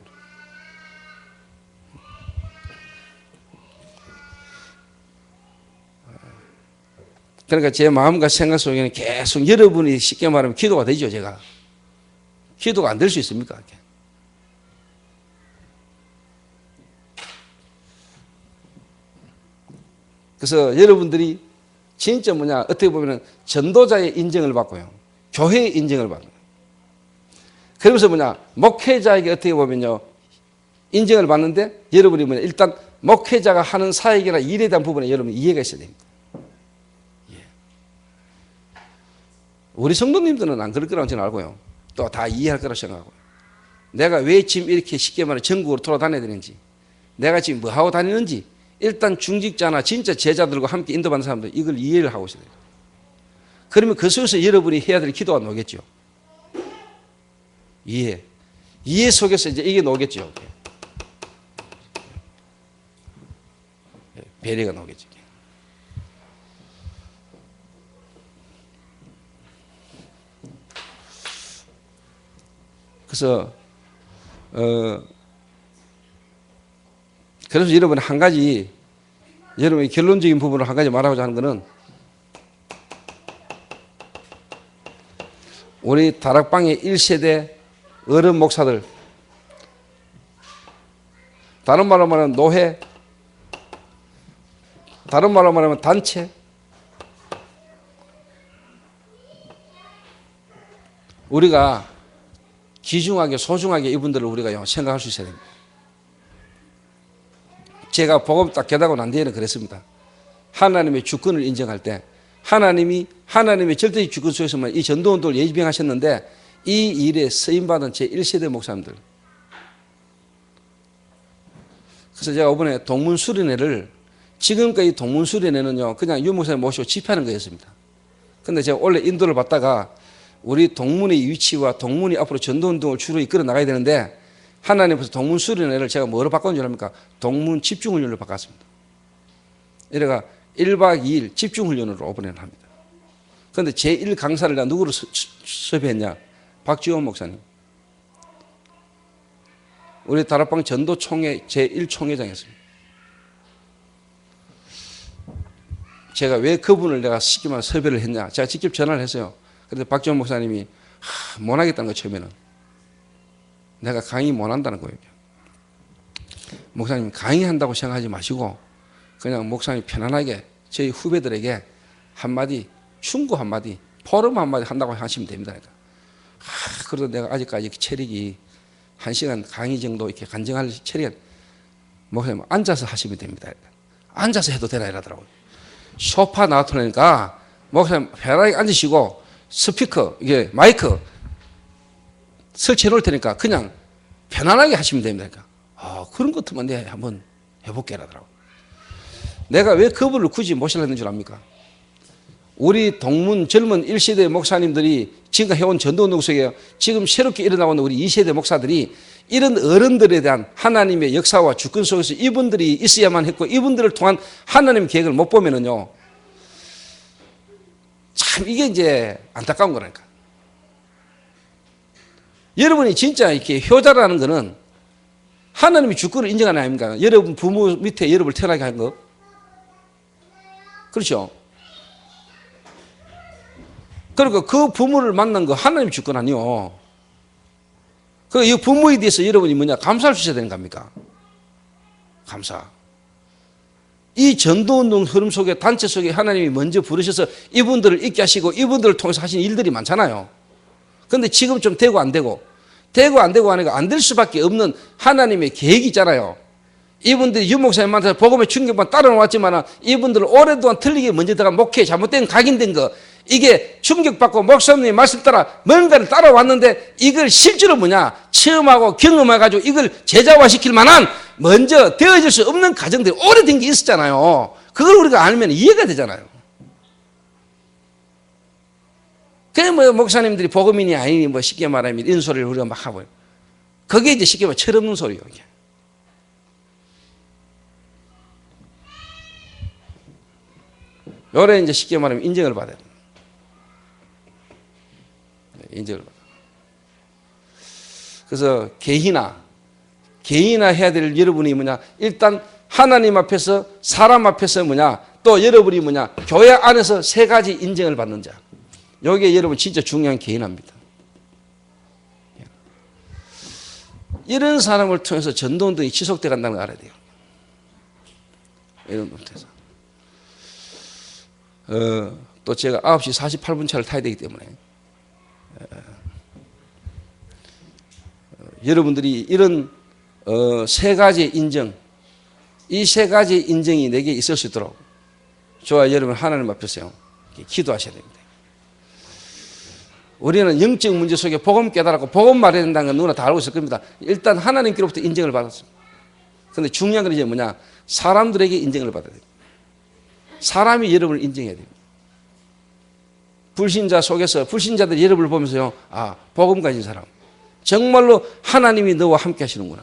그러니까 제 마음과 생각 속에는 계속 여러분이 쉽게 말하면 기도가 되죠, 제가. 기도가 안 될 수 있습니까? 그래서 여러분들이 진짜 어떻게 보면 전도자의 인정을 받고요. 교회의 인정을 받는 거예요. 그러면서 목회자에게 어떻게 보면요. 인정을 받는데 여러분이 일단 목회자가 하는 사역이나 일에 대한 부분에 여러분 이해가 있어야 됩니다. 예. 우리 성도님들은 안 그럴 거라고 저는 알고요. 또 다 이해할 거라고 생각하고요. 내가 왜 지금 이렇게 쉽게 말해 전국으로 돌아다녀야 되는지, 내가 지금 뭐 하고 다니는지, 일단 중직자나 진짜 제자들과 함께 인도받는 사람들 이걸 이해를 하고 있어야 돼요. 그러면 그 속에서 여러분이 해야 될 기도가 나오겠죠. 이해 속에서 이제 이게 나오겠죠. 배려가 나오겠죠. 그래서 그래서 여러분 한 가지, 여러분이 결론적인 부분을 한 가지 말하고자 하는 것은, 우리 다락방의 1세대 어른 목사들, 다른 말로 말하면 노회, 다른 말로 말하면 단체, 우리가 귀중하게 소중하게 이분들을 우리가 생각할 수 있어야 됩니다. 제가 복음 딱 깨닫고 난 뒤에는 그랬습니다. 하나님의 주권을 인정할 때 하나님이 하나님의 절대적 주권 속에서만 이 전도운동을 예비하셨는데, 이 일에 쓰임받은 제 1세대 목사님들, 그래서 제가 이번에 동문수련회를, 지금까지 동문수련회는요 그냥 유 목사님 모시고 집회하는 거였습니다. 근데 제가 원래 인도를 받다가 우리 동문의 위치와 동문이 앞으로 전도운동을 주로 이끌어 나가야 되는데, 하나님께서 동문수련회를 제가 뭐로 바꾼 줄 압니까? 동문 집중훈련으로 바꿨습니다. 이래가 1박 2일 집중훈련으로 이번에는 합니다. 그런데 제1 강사를 내가 누구로 섭외했냐? 박지원 목사님. 우리 다락방 전도총회 제1 총회장이었습니다. 제가 왜 그분을 내가 쉽게 말해 섭외를 했냐? 제가 직접 전화를 했어요. 그런데 박지원 목사님이 못 하겠다는 거, 처음에는. 내가 강의 못 한다는 거예요. 목사님 강의한다고 생각하지 마시고 그냥 목사님 편안하게 저희 후배들에게 한마디, 충고 한마디, 포럼 한마디 한다고 하시면 됩니다. 그래도 내가 아직까지 체력이 1시간 강의 정도 이렇게 간증할 체력이, 목사님 앉아서 하시면 됩니다. 앉아서 해도 되나 이러더라고요. 소파 놔두니까 목사님 편하게 앉으시고 스피커, 이게 마이크 설치해 놓을 테니까 그냥 편안하게 하시면 됩니다. 그런 것들만 내가 한번 해볼게 이러더라고요. 내가 왜 그분을 굳이 모시려는 줄 압니까? 우리 동문 젊은 1세대 목사님들이 지금까지 해온 전도운동 속에 지금 새롭게 일어나고 있는 우리 2세대 목사들이 이런 어른들에 대한 하나님의 역사와 주권 속에서 이분들이 있어야만 했고, 이분들을 통한 하나님 계획을 못 보면은요, 참 이게 이제 안타까운 거라니까. 여러분이 진짜 이렇게 효자라는 거는 하나님의 주권을 인정하는 아닙니까? 여러분 부모 밑에 여러분을 태어나게 한 거. 그렇죠? 그러니까 그 부모를 만난 거 하나님의 주권 아니요. 이 부모에 대해서 여러분이 감사할 수 있어야 되는 겁니까? 감사. 이 전도운동 흐름 속에, 단체 속에 하나님이 먼저 부르셔서 이분들을 있게 하시고 이분들을 통해서 하신 일들이 많잖아요. 그런데 지금 좀 되고 안 되고 하니까 안 될 수밖에 없는 하나님의 계획이 있잖아요. 이분들이 유 목사님한테 복음의 충격만 따라놓았지만 이분들은 오랫동안 틀리게 먼저 들어간 목회, 잘못된 각인된 거, 이게 충격받고 목사님의 말씀 따라 뭔가를 따라왔는데 이걸 실제로 체험하고 경험해가지고 이걸 제자화시킬 만한 먼저 되어질 수 없는 과정들이 오래된 게 있었잖아요. 그걸 우리가 알면 이해가 되잖아요. 그래 목사님들이 복음인이 아니니 쉽게 말하면 이런 소리를 우리가 막 하고요. 그게 이제 쉽게 말하면 철없는 소리예요. 이게. 요래 이제 쉽게 말하면 인정을 받아야 돼요. 인정을 받아. 그래서 개인화 해야 될 여러분이 일단 하나님 앞에서 사람 앞에서 뭐냐 또 여러분이 뭐냐 교회 안에서 세 가지 인정을 받는 자. 여기에 여러분 진짜 중요한 개인합니다. 이런 사람을 통해서 전도운동이 지속돼 간다는 걸 알아야 돼요. 이런 분을 통해서. 또 제가 9시 48분 차를 타야 되기 때문에 여러분들이 이런 세 가지의 인정, 이 세 가지의 인정이 내게 있을 수 있도록 저와 여러분 하나님 앞에서요 기도하셔야 됩니다. 우리는 영적 문제 속에 복음 깨달았고 복음 말해야 된다는 건 누구나 다 알고 있을 겁니다. 일단 하나님께로부터 인정을 받았습니다. 그런데 중요한 건 이제 뭐냐, 사람들에게 인정을 받아야 됩니다. 사람이 여러분을 인정해야 됩니다. 불신자 속에서 불신자들이 여러분을 보면서요, 아, 복음 가진 사람, 정말로 하나님이 너와 함께 하시는구나.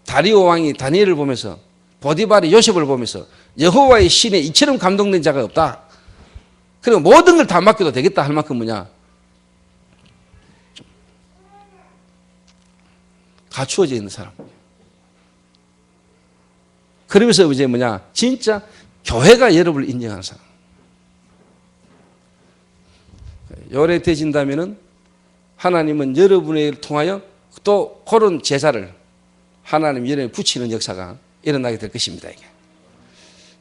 다리오 왕이 다니엘을 보면서, 보디발이 요셉을 보면서 여호와의 신에 이처럼 감동된 자가 없다. 그리고 모든 걸 다 맡겨도 되겠다 할 만큼 뭐냐, 갖추어져 있는 사람. 그러면서 이제 뭐냐, 진짜 교회가 여러분을 인정하는 사람. 요래되진다면은 하나님은 여러분을 통하여 또 그런 제사를 하나님 여러분에 붙이는 역사가 일어나게 될 것입니다. 이게.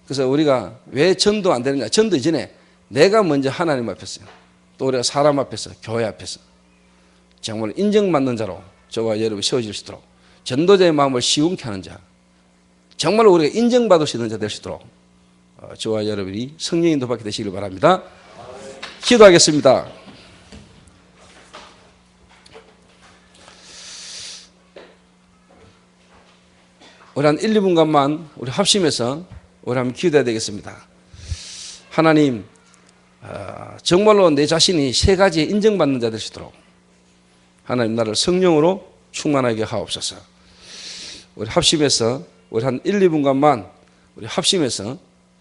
그래서 우리가 왜 전도 안 되느냐, 전도 이전에 내가 먼저 하나님 앞에서요, 또 우리가 사람 앞에서, 교회 앞에서 정말 인정받는 자로 저와 여러분이 세워질 수 있도록, 전도자의 마음을 시원케 하는 자, 정말로 우리가 인정받을 수 있는 자 될 수 있도록 저와 여러분이 성령 인도받게 되시길 바랍니다. 기도하겠습니다. 우리 한 1, 2분간만 우리 합심해서 우리 한번 기도해야 되겠습니다. 하나님, 정말로 내 자신이 세 가지에 인정받는 자 될 수 있도록 하나님 나를 성령으로 충만하게 하옵소서. 우리 합심해서 우리 한 1, 2분간만 우리 합심해서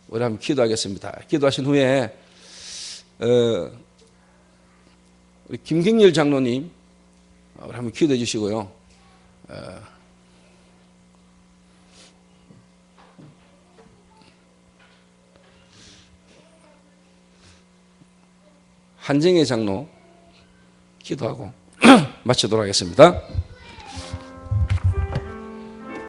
우리 한번 기도하겠습니다. 기도하신 후에 우리 김경렬 장로님 우리 한번 기도해 주시고요. 한정혜 장로 기도하고 마치도록 하겠습니다.